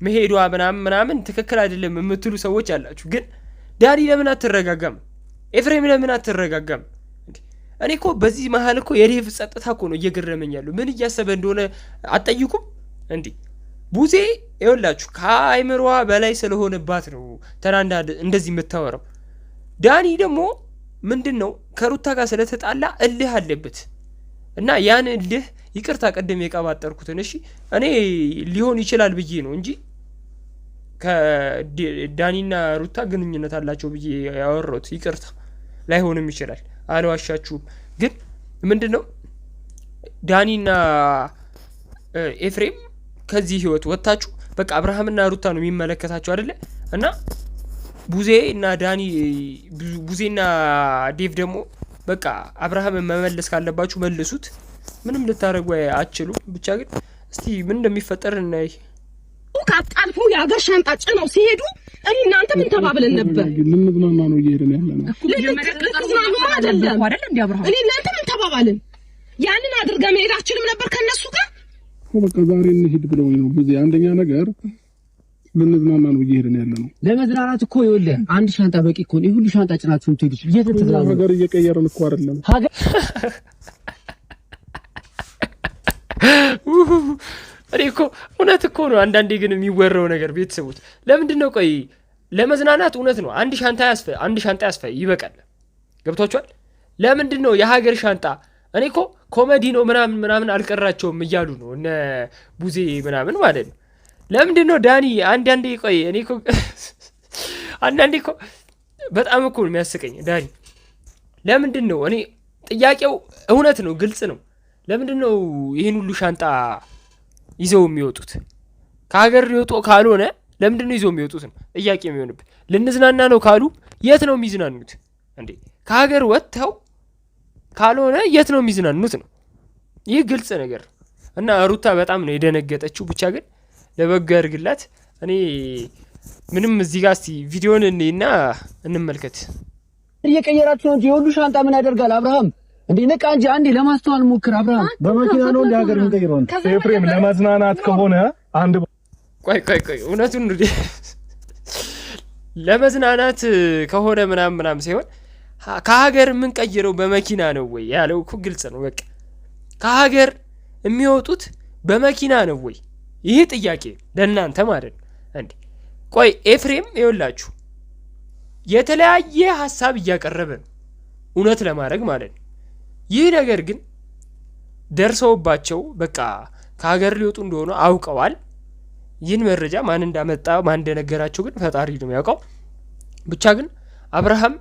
መሄዷ ምናምን ትክክል አይደለም የምትሉ ሰዎች አላችሁ። ግን ዳኒ ለምን አትረጋጋም? ኤፍሬም ለምን አትረጋጋም? እኔ እኮ በዚህ መሀል እኮ የዴቭ ጸጥታ እኮ ነው እየገረመኝ ያለው። ምን እያሰበ እንደሆነ አትጠይቁም እንዴ? ቡዜ ይኸውላችሁ ከአይምሯ በላይ ስለሆነባት ነው ተናንዳ እንደዚህ የምታወራው። ዳኒ ደግሞ ምንድነው ከሩታ ጋር ስለተጣላ እልህ አለበት እና ያን እልህ ይቅርታ ቀደም የቀባጠርኩትን እሺ እኔ ሊሆን ይችላል ብዬ ነው እንጂ ከዳኒና ሩታ ግንኙነት አላቸው ብዬ ያወራሁት ይቅርታ ላይሆንም ይችላል፣ አልዋሻችሁም። ግን ምንድነው ዳኒና ኤፍሬም ከዚህ ህይወት ወጣችሁ በቃ አብርሃምና ሩታ ነው የሚመለከታቸው አይደለ? እና ቡዜና ዴቭ ደግሞ በቃ አብርሃምን መመለስ ካለባችሁ መልሱት። ምንም ልታረጉ አትችሉም። ብቻ ግን እስቲ ምን እንደሚፈጠር እናይ። ካጣልፎ ያገር ሻንጣ ጭነው ሲሄዱ እኔ እናንተ ምን ተባብለን ነበር? ልንዝናና ነው እየሄድን ያለነው። ልንዝናና አይደለም እንዴ አብርሃም? እኔ እናንተ ምን ተባባልን? ያንን አድርጋ መሄዳችንም ነበር ከነሱ ጋር። በቃ ዛሬ እንሂድ ብለው ነው ብዙ አንደኛ ነገር ልንዝናና ነው እየሄድን ያለነው። ለመዝናናት እኮ ይኸውልህ አንድ ሻንጣ በቂ እኮ ነው። ይሁሉ ሻንጣ ጭናችሁ ትሄዱት እየተዝናኑ ነገር እየቀየረን እኮ አይደለም። እኔ እኮ እውነት እኮ ነው። አንዳንዴ ግን የሚወራው ነገር ቤተሰቦች ለምንድን ነው ቆይ ለመዝናናት እውነት ነው አንድ ሻንጣ ያስፈ ይበቃል። ገብቷችኋል? ለምንድን ነው የሀገር ሻንጣ? እኔ እኮ ኮሜዲ ነው ምናምን አልቀራቸውም እያሉ ነው እነ ቡዜ ምናምን ማለት ነው። ለምንድን ነው ዳኒ አንዳንዴ ቆይ እኔ እኮ አንዳንዴ እኮ በጣም እኮ ነው የሚያስቀኝ ዳኒ። ለምንድን ነው እኔ ጥያቄው እውነት ነው ግልጽ ነው። ለምንድን ነው ይሄን ሁሉ ሻንጣ ይዘው የሚወጡት? ከሀገር ሊወጡ ካልሆነ ለምንድን ነው ይዘው የሚወጡት ነው ጥያቄ የሚሆንብን። ልንዝናና ነው ካሉ የት ነው የሚዝናኑት እንዴ? ከሀገር ወጥተው ካልሆነ የት ነው የሚዝናኑት ነው? ይህ ግልጽ ነገር እና ሩታ በጣም ነው የደነገጠችው። ብቻ ግን ለበጎ ያድርግላት። እኔ ምንም እዚህ ጋር እስቲ ቪዲዮን እንይና እንመልከት። እየቀየራችሁ ነው እንጂ የሁሉ ሻንጣ ምን ያደርጋል አብርሃም? እንዴ ነቃ እንጂ አንዴ ለማስተዋል ሞክር አብርሃም። በመኪና ነው እንደ ሀገር ምን ቀይሮን? ኤፍሬም ለማዝናናት ከሆነ አንድ ቆይ እውነቱን ነው ለመዝናናት ከሆነ ምናምን ሳይሆን ከሀገር ምን ቀይረው በመኪና ነው ወይ ያለው እኮ ግልጽ ነው። በቃ ከሀገር የሚወጡት በመኪና ነው ወይ? ይሄ ጥያቄ ለእናንተ ማለት ነው እንዴ። ቆይ ኤፍሬም ይኸውላችሁ የተለያየ ሀሳብ እያቀረበ ነው። እውነት ለማድረግ ማለት ነው። ይህ ነገር ግን ደርሰውባቸው በቃ ከሀገር ሊወጡ እንደሆነ አውቀዋል። ይህን መረጃ ማን እንዳመጣ ማን እንደነገራቸው ግን ፈጣሪ ነው የሚያውቀው። ብቻ ግን አብርሃም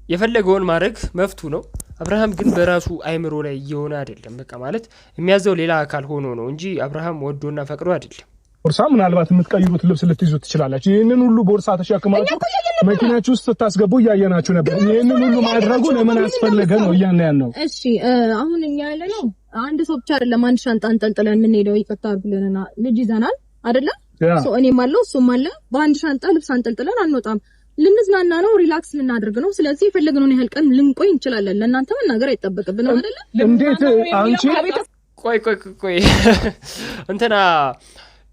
የፈለገውን ማድረግ መፍቱ ነው። አብርሃም ግን በራሱ አይምሮ ላይ እየሆነ አይደለም። በቃ ማለት የሚያዘው ሌላ አካል ሆኖ ነው እንጂ አብርሃም ወዶና ፈቅዶ አይደለም። ቦርሳ ምናልባት የምትቀይሩት ልብስ ልትይዙ ትችላላችሁ። ይሄንን ሁሉ ቦርሳ ተሸክማችሁ መኪናችሁ ውስጥ ስታስገቡ እያየናችሁ ነበር። ይሄንን ሁሉ ማድረጉ ለምን አስፈለገ ነው እያልን ያልነው። እሺ አሁን እኛ ያለነው አንድ ሰው ብቻ አይደለም። አንድ ሻንጣ አንጠልጥለን የምንሄደው ይፈታ ብለንና ልጅ ይዘናል አይደለ? ሶ እኔም አለው እሱም አለ። በአንድ ሻንጣ ልብስ አንጠልጥለን አንወጣም። ልንዝናና ነው፣ ሪላክስ ልናደርግ ነው። ስለዚህ የፈለግነውን ያህል ቀን ልንቆይ እንችላለን። ለእናንተ መናገር አይጠበቅብንም አይደለ? እንዴት አንቺ ቆይ እንትና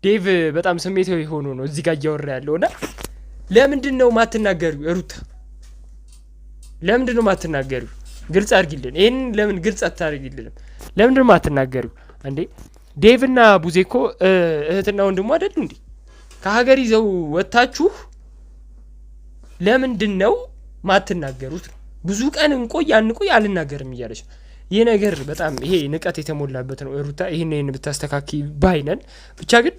ዴቭ በጣም ስሜታዊ ሆኖ ነው እዚህ ጋር እያወራ ያለውና ለምንድን ነው ማትናገሪው? ሩታ ለምንድን ነው ማትናገሪው? ግልጽ አድርጊልን። ይሄን ለምን ግልጽ አታደርጊልንም? ለምንድን ነው ማትናገሪው እንዴ? ዴቭና ቡዜኮ እህትና ወንድሙ አይደሉ እንዴ? ከሀገር ይዘው ወጣችሁ ለምንድን ነው ማትናገሩት? ብዙ ቀን እንቆይ አንቆይ አልናገርም እያለች ነው። ይህ ነገር በጣም ይሄ ንቀት የተሞላበት ነው። ሩታ ይሄን ብታስተካኪ ባይነን። ብቻ ግን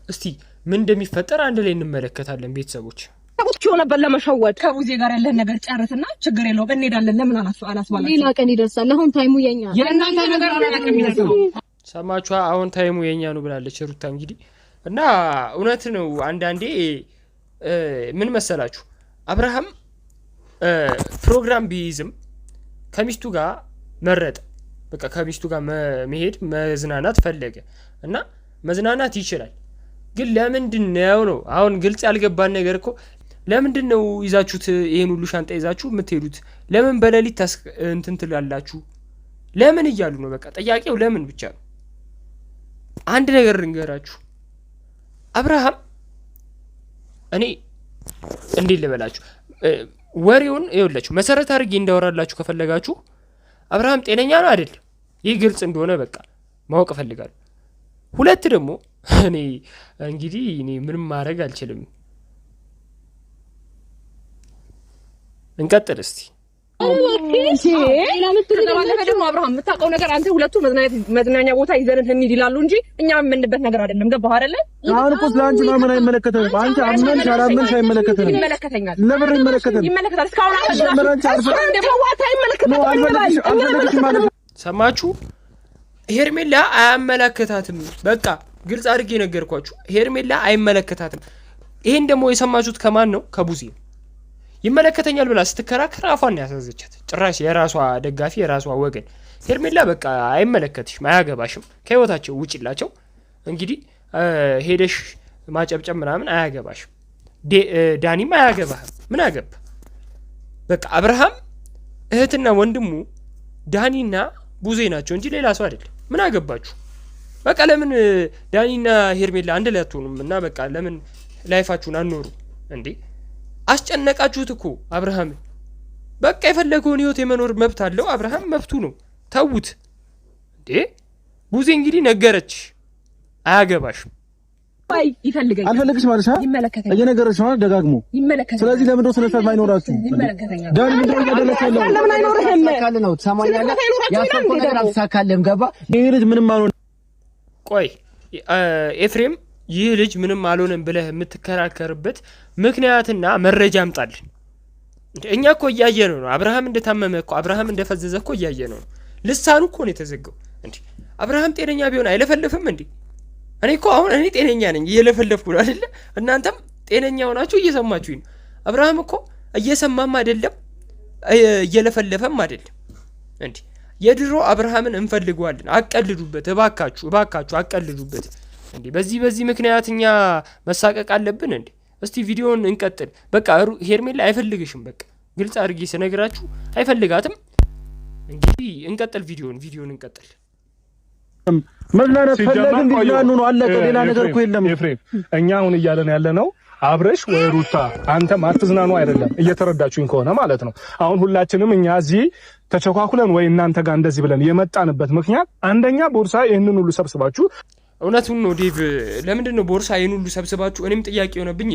እስቲ ምን እንደሚፈጠር አንድ ላይ እንመለከታለን። ቤተሰቦች ነበር ለመሸወድ ከቡዜ ጋር ያለን ነገር ጨርስና ችግር የለውም እንሄዳለን። ለምን አላስባላችሁ? ሌላ ቀን ይደርሳል። አሁን ታይሙ የኛ የእናንተ ነገር ነው። ሰማችኋ? አሁን ታይሙ የኛ ነው ብላለች ሩታ። እንግዲህ እና እውነት ነው። አንዳንዴ ምን መሰላችሁ አብርሃም ፕሮግራም ቢይዝም ከሚስቱ ጋር መረጠ። በቃ ከሚስቱ ጋር መሄድ መዝናናት ፈለገ እና መዝናናት ይችላል። ግን ለምንድን ነው አሁን ግልጽ ያልገባን ነገር እኮ ለምንድን ነው ይዛችሁት ይሄን ሁሉ ሻንጣ ይዛችሁ የምትሄዱት? ለምን በሌሊት እንትን ትላላችሁ? ለምን እያሉ ነው። በቃ ጥያቄው ለምን ብቻ ነው። አንድ ነገር ልንገራችሁ አብርሃም እኔ እንዴት ልበላችሁ ወሬውን ይኸውላችሁ መሰረት አድርጌ እንዳወራላችሁ ከፈለጋችሁ አብርሃም ጤነኛ ነው አይደል? ይህ ግልጽ እንደሆነ በቃ ማወቅ እፈልጋለሁ። ሁለት ደግሞ እኔ እንግዲህ ምንም ማድረግ አልችልም። እንቀጥል እስቲ። አብርሃም የምታውቀው ነገር አንተ ሁለቱ መዝናኛ ቦታ ይዘን እንሂድ ይላሉ እንጂ እኛ የምንበት ነገር አይደለም። ገባህ አይደለ? አሁን እኮ ስለአንቺ ማመን አይመለከተንም። አንቺ አመንሽ አላመንሽ አይመለከተንም። ይመለከተኛል። ለምን ይመለከተናል? ይመለከታል። እስካሁን ሰማችሁ? ሄርሜላ አያመለከታትም። በቃ ግልጽ አድርጌ ነገርኳችሁ። ሄርሜላ አይመለከታትም። ይሄን ደግሞ የሰማችሁት ከማን ነው? ከቡዜ ነው። ይመለከተኛል ብላ ስትከራከር አፏን ያሳዘቻት። ጭራሽ የራሷ ደጋፊ የራሷ ወገን ሄርሜላ በቃ አይመለከትሽም፣ አያገባሽም፣ ከህይወታቸው ውጪላቸው። እንግዲህ ሄደሽ ማጨብጨብ ምናምን አያገባሽም። ዳኒም አያገባህም። ምን አገባ? በቃ አብርሃም እህትና ወንድሙ ዳኒና ቡዜ ናቸው እንጂ ሌላ ሰው አይደለም። ምን አገባችሁ? በቃ ለምን ዳኒና ሄርሜላ አንድ ላይ አትሆኑም? እና በቃ ለምን ላይፋችሁን አኖሩ እንዴ? አስጨነቃችሁት እኮ አብርሃምን። በቃ የፈለገውን ህይወት የመኖር መብት አለው አብርሃም፣ መብቱ ነው። ተውት እንዴ። ቡዜ እንግዲህ ነገረች፣ አያገባሽም። አይ ይፈልገኛል። አልፈልግሽ ማለት ነው። ይመለከተኛል። እየነገረች ነው ደጋግሞ። ይመለከተኛል። ስለዚህ ለምን ነው ስለሰማ አይኖራችሁ? ይመለከተኛል። ዳኒ ምን እንደደረሰለው ለምን አይኖርህም? ካለ ነው ትሰማኛለህ? ያሰብኩት ነገር አልተሳካልህም። ገባ? ይሄ ልጅ ምንም አልሆነ። ቆይ ኤፍሬም፣ ይህ ልጅ ምንም አልሆነም ብለህ የምትከራከርበት ምክንያትና መረጃ አምጣልን። እኛ እኮ እያየነው ነው። አብርሃም እንደታመመ እኮ አብርሃም እንደፈዘዘ እኮ እያየነው ነው። ልሳኑ እኮ ነው የተዘጋው። እንዴ አብርሃም ጤነኛ ቢሆን አይለፈልፍም እንዴ? እኔ እኮ አሁን እኔ ጤነኛ ነኝ እየለፈለፍኩ ነው አይደለ? እናንተም ጤነኛ ሆናችሁ እየሰማችሁኝ ነው። አብርሃም እኮ እየሰማም አይደለም እየለፈለፈም አይደለም። እንዴ የድሮ አብርሃምን እንፈልገዋለን። አቀልዱበት እባካችሁ፣ እባካችሁ አቀልዱበት። እንዴ በዚህ ምክንያት እኛ መሳቀቅ አለብን እንዴ? እስቲ ቪዲዮን እንቀጥል። በቃ ሄርሜላ አይፈልግሽም። በቃ ግልጽ አድርጌ ስነግራችሁ አይፈልጋትም። እንግዲህ እንቀጥል፣ ቪዲዮን እንቀጥል። መዝናናት ፈለግን እንዲዝናኑ ነው፣ አለቀ። ሌላ ነገር እኮ የለም። ኤፍሬም፣ እኛ አሁን እያለን ያለ ነው አብረሽ ወይ ሩታ አንተም አትዝናኑ አይደለም፣ እየተረዳችሁኝ ከሆነ ማለት ነው። አሁን ሁላችንም እኛ እዚህ ተቸኳኩለን ወይ እናንተ ጋር እንደዚህ ብለን የመጣንበት ምክንያት አንደኛ ቦርሳ ይህንን ሁሉ ሰብስባችሁ እውነቱን ነው ዴቭ። ለምንድነው ቦርሳ ይሄን ሁሉ ሰብስባችሁ እኔም ጥያቄ ሆነብኝ።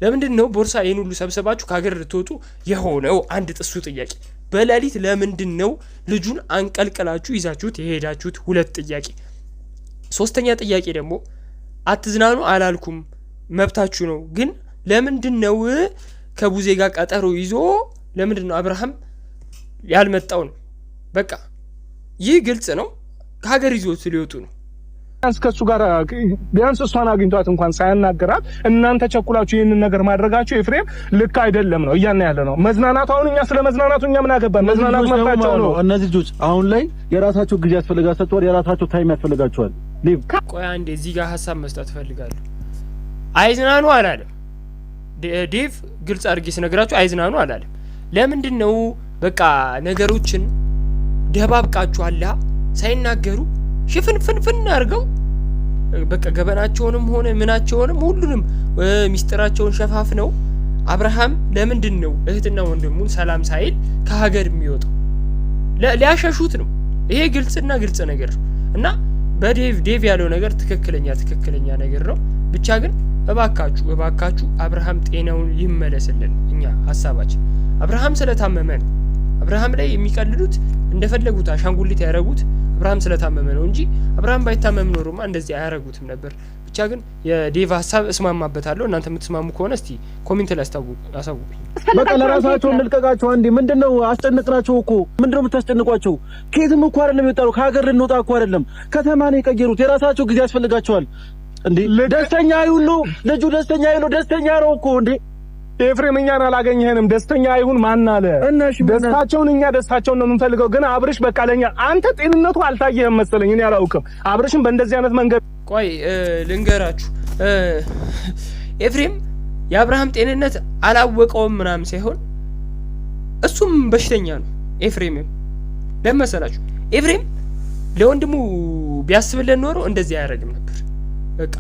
ለምንድነው ቦርሳ ይሄን ሁሉ ሰብስባችሁ ከሀገር ልትወጡ የሆነው? አንድ ጥሱ ጥያቄ። በሌሊት ለምንድነው ልጁን አንቀልቀላችሁ ይዛችሁት የሄዳችሁት? ሁለት ጥያቄ። ሶስተኛ ጥያቄ ደግሞ አትዝናኑ አላልኩም፣ መብታችሁ ነው። ግን ለምንድነው ከቡዜ ጋር ቀጠሮ ይዞ ለምንድነው አብርሃም ያልመጣው ነው? በቃ ይህ ግልጽ ነው። ከሀገር ይዞት ሊወጡ ነው። ቢያንስ ከሱ ጋር ቢያንስ እሷን አግኝቷት እንኳን ሳያናገራት እናንተ ቸኩላችሁ ይሄንን ነገር ማድረጋችሁ ኤፍሬም ልክ አይደለም ነው እያልን ያለ ነው። መዝናናቱ አሁን እኛ ስለ መዝናናቱ እኛ ምን አገባን? መዝናናቱ መጣጣው ነው። እነዚህ ልጆች አሁን ላይ የራሳቸው ጊዜ ያስፈልጋቸዋል፣ የራሳቸው ታይም ያስፈልጋቸዋል። ቆይ አንዴ እዚህ ጋር ሀሳብ መስጠት ፈልጋለሁ። አይዝናኑ አላለም ዴቭ። ግልጽ አድርጌ ስነግራችሁ አይዝናኑ አላለም። ለምንድነው በቃ ነገሮችን ደባብቃችኋላ ሳይናገሩ ሽፍንፍንፍን አድርገው በቃ ገበናቸውንም ሆነ ምናቸውንም ሁሉንም ሚስጥራቸውን ሸፋፍነው አብርሃም ለምንድነው እህትና ወንድሙን ሰላም ሳይል ከሀገር የሚወጣው? ሊያሸሹት ነው። ይሄ ግልጽና ግልጽ ነገር ነው እና በዴቭ ያለው ነገር ትክክለኛ ነገር ነው። ብቻ ግን እባካችሁ አብርሃም ጤናውን ይመለስልን። እኛ ሀሳባችን አብርሃም ስለታመመ ነው። አብርሃም ላይ የሚቀልሉት እንደፈለጉት አሻንጉሊት ያደረጉት አብርሃም ስለታመመ ነው እንጂ አብርሃም ባይታመም ኖሮማ እንደዚህ አያረጉትም ነበር። ብቻ ግን የዴቭ ሀሳብ እስማማበታለሁ። እናንተ የምትስማሙ ከሆነ እስቲ ኮሜንት ላይ አሳውቁኝ። በቃ ለራሳቸው እንልቀቃቸው። አንዴ ምንድነው አስጨነቅናቸው እኮ። ምንድነው የምታስጨንቋቸው? ከየትም እኮ አይደለም የወጣው፣ ከሀገር ልንወጣ እኮ አይደለም፣ ከተማ ነው የቀየሩት። የራሳቸው ጊዜ ያስፈልጋቸዋል። እንዴ ደስተኛ ይሁን ነው ልጁ፣ ደስተኛ ይሁን፣ ደስተኛ ነው እኮ እንዴ ኤፍሬም። እኛን አላገኘህንም። ደስተኛ ይሁን ማን አለ? ደስታቸውን እኛ ደስታቸውን ነው የምንፈልገው። ግን አብርሽ በቃ ለኛ አንተ ጤንነቱ አልታየህም መሰለኝ። እኔ አላውቅም አብርሽም በእንደዚህ አይነት መንገድ። ቆይ ልንገራችሁ፣ ኤፍሬም የአብርሃም ጤንነት አላወቀውም ምናምን ሳይሆን እሱም በሽተኛ ነው። ኤፍሬምም ለመሰላችሁ ኤፍሬም ለወንድሙ ቢያስብልን ኖሮ እንደዚህ አያደርግም ነበር። በቃ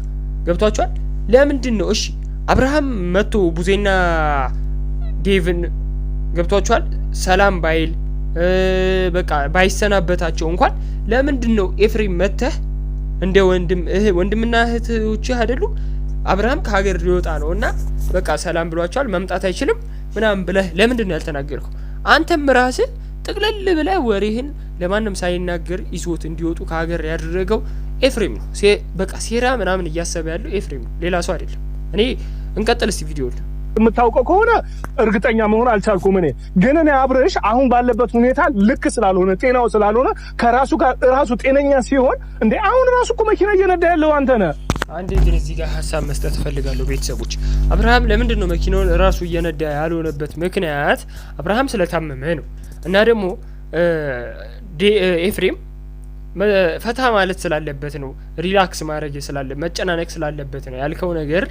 ገብቷችኋል? ለምንድን ነው እሺ አብርሃም መጥቶ ቡዜና ዴቭን ገብቷችኋል ሰላም ባይል በቃ ባይሰናበታቸው እንኳን ለምንድን ነው ኤፍሬም መተህ እንደ ወንድምና እህቶችህ አይደሉ? አብርሃም ከሀገር ሊወጣ ነው እና በቃ ሰላም ብሏቸዋል መምጣት አይችልም ምናምን ብለህ ለምንድን ነው ያልተናገርከው? አንተም ራስህ ጥቅልል ብለህ ወሬህን ለማንም ሳይናገር ይዞት እንዲወጡ ከሀገር ያደረገው ኤፍሬም ነው። በቃ ሴራ ምናምን እያሰበ ያለው ኤፍሬም ነው፣ ሌላ ሰው አይደለም። እኔ እንቀጥል እስቲ ቪዲዮ የምታውቀው ከሆነ እርግጠኛ መሆን አልቻልኩም። እኔ ግን አብርሽ አሁን ባለበት ሁኔታ ልክ ስላልሆነ ጤናው ስላልሆነ ከራሱ ጋር ራሱ ጤነኛ ሲሆን እንዴ አሁን ራሱ እኮ መኪና እየነዳ ያለው አንተ ነህ። አንዴ ግን እዚህ ጋር ሀሳብ መስጠት ፈልጋለሁ ቤተሰቦች። አብርሃም ለምንድን ነው መኪናውን ራሱ እየነዳ ያልሆነበት ምክንያት አብርሃም ስለታመመ ነው እና ደግሞ ኤፍሬም ፈታ ማለት ስላለበት ነው፣ ሪላክስ ማድረግ መጨናነቅ ስላለበት ነው ያልከው ነገር።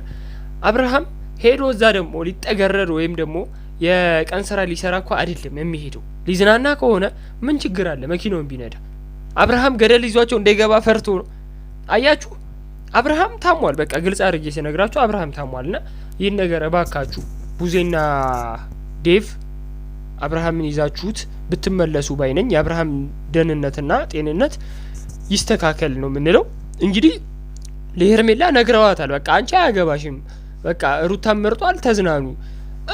አብርሃም ሄዶ እዛ ደግሞ ሊጠገረር ወይም ደግሞ የቀን ስራ ሊሰራ እኮ አይደለም የሚሄደው። ሊዝናና ከሆነ ምን ችግር አለ መኪናውን ቢነዳ? አብርሃም ገደል ይዟቸው እንዳይገባ ፈርቶ ነው። አያችሁ አብርሃም ታሟል። በቃ ግልጽ አድርጌ ሲነግራችሁ አብርሃም ታሟልና ይህን ነገር እባካችሁ ቡዜና ዴቭ አብርሃምን ይዛችሁት ብትመለሱ ባይነኝ። የአብርሃም ደህንነትና ጤንነት ይስተካከል ነው የምንለው። እንግዲህ ለሄርሜላ ነግረዋታል። በቃ አንቺ አያገባሽም፣ በቃ ሩታን መርጧል፣ ተዝናኑ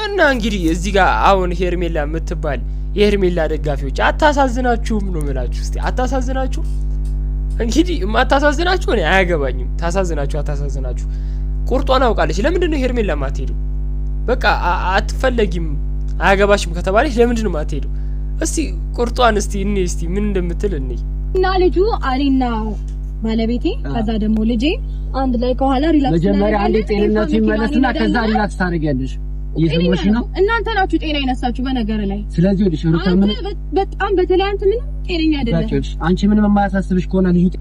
እና እንግዲህ እዚህ ጋር አሁን ሄርሜላ የምትባል የሄርሜላ ደጋፊዎች አታሳዝናችሁም ነው የምላችሁ። እስቲ አታሳዝናችሁ? እንግዲህ ማታሳዝናችሁ እኔ አያገባኝም። አታሳዝናችሁ ቁርጧን አውቃለች። ለምንድን ነው ሄርሜላ ማትሄደው? በቃ አትፈለጊም አያገባሽም ከተባለች ለምንድን ነው ማትሄደው? እስቲ ቁርጧን እስቲ ምን እንደምትል እኔ እና ልጁ አሪና ባለቤቴ ከዛ ደግሞ ልጄ አንድ ላይ ከኋላ ሪላክስ መጀመሪያ አንዴ ጤንነቱ ይመለስና ከዛ ሪላክስ ታደርጊያለሽ። እየሰማሽ ነው? እናንተ ናችሁ ጤና ይነሳችሁ በነገር ላይ። ስለዚህ ወዲሽ ሩታ ምን በጣም በተለይ አንተ ምንም ጤነኛ አይደለም። አንቺ ምንም የማያሳስብሽ ከሆነ ልጁ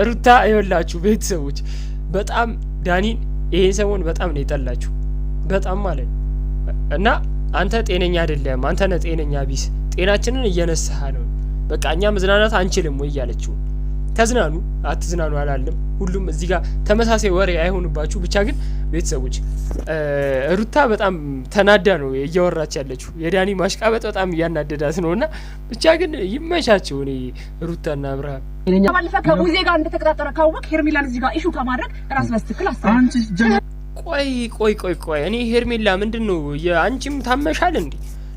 ሩታ ይኸውላችሁ ቤተሰቦች በጣም ዳኒን ይሄን ሰሞን በጣም ነው የጠላችሁ፣ በጣም ማለት ነው። እና አንተ ጤነኛ አይደለም፣ አንተ ነህ ጤነኛ ቢስ፣ ጤናችንን እየነሳህ ነው፣ በቃ እኛ መዝናናት አንችልም ወይ እያለችው ተዝናኑ፣ አትዝናኑ አላለም። ሁሉም እዚህ ጋር ተመሳሳይ ወሬ አይሆንባችሁ። ብቻ ግን ቤተሰቦች ሩታ በጣም ተናዳ ነው እያወራች ያለችው። የዳኒ ማሽቃበጥ በጣም እያናደዳት ነውና ብቻ ግን ይመቻቸው። እኔ ሩታና አብርሃም ባለፈ ከሙዜ ጋር እንደተቀጣጠረ ካወቅ ሄርሜላን እዚህ ጋር ኢሹ ከማድረግ ራስ በስትክል አስተካክል። ቆይ እኔ ሄርሜላ ምንድነው አንቺም ታመሻል እንዴ?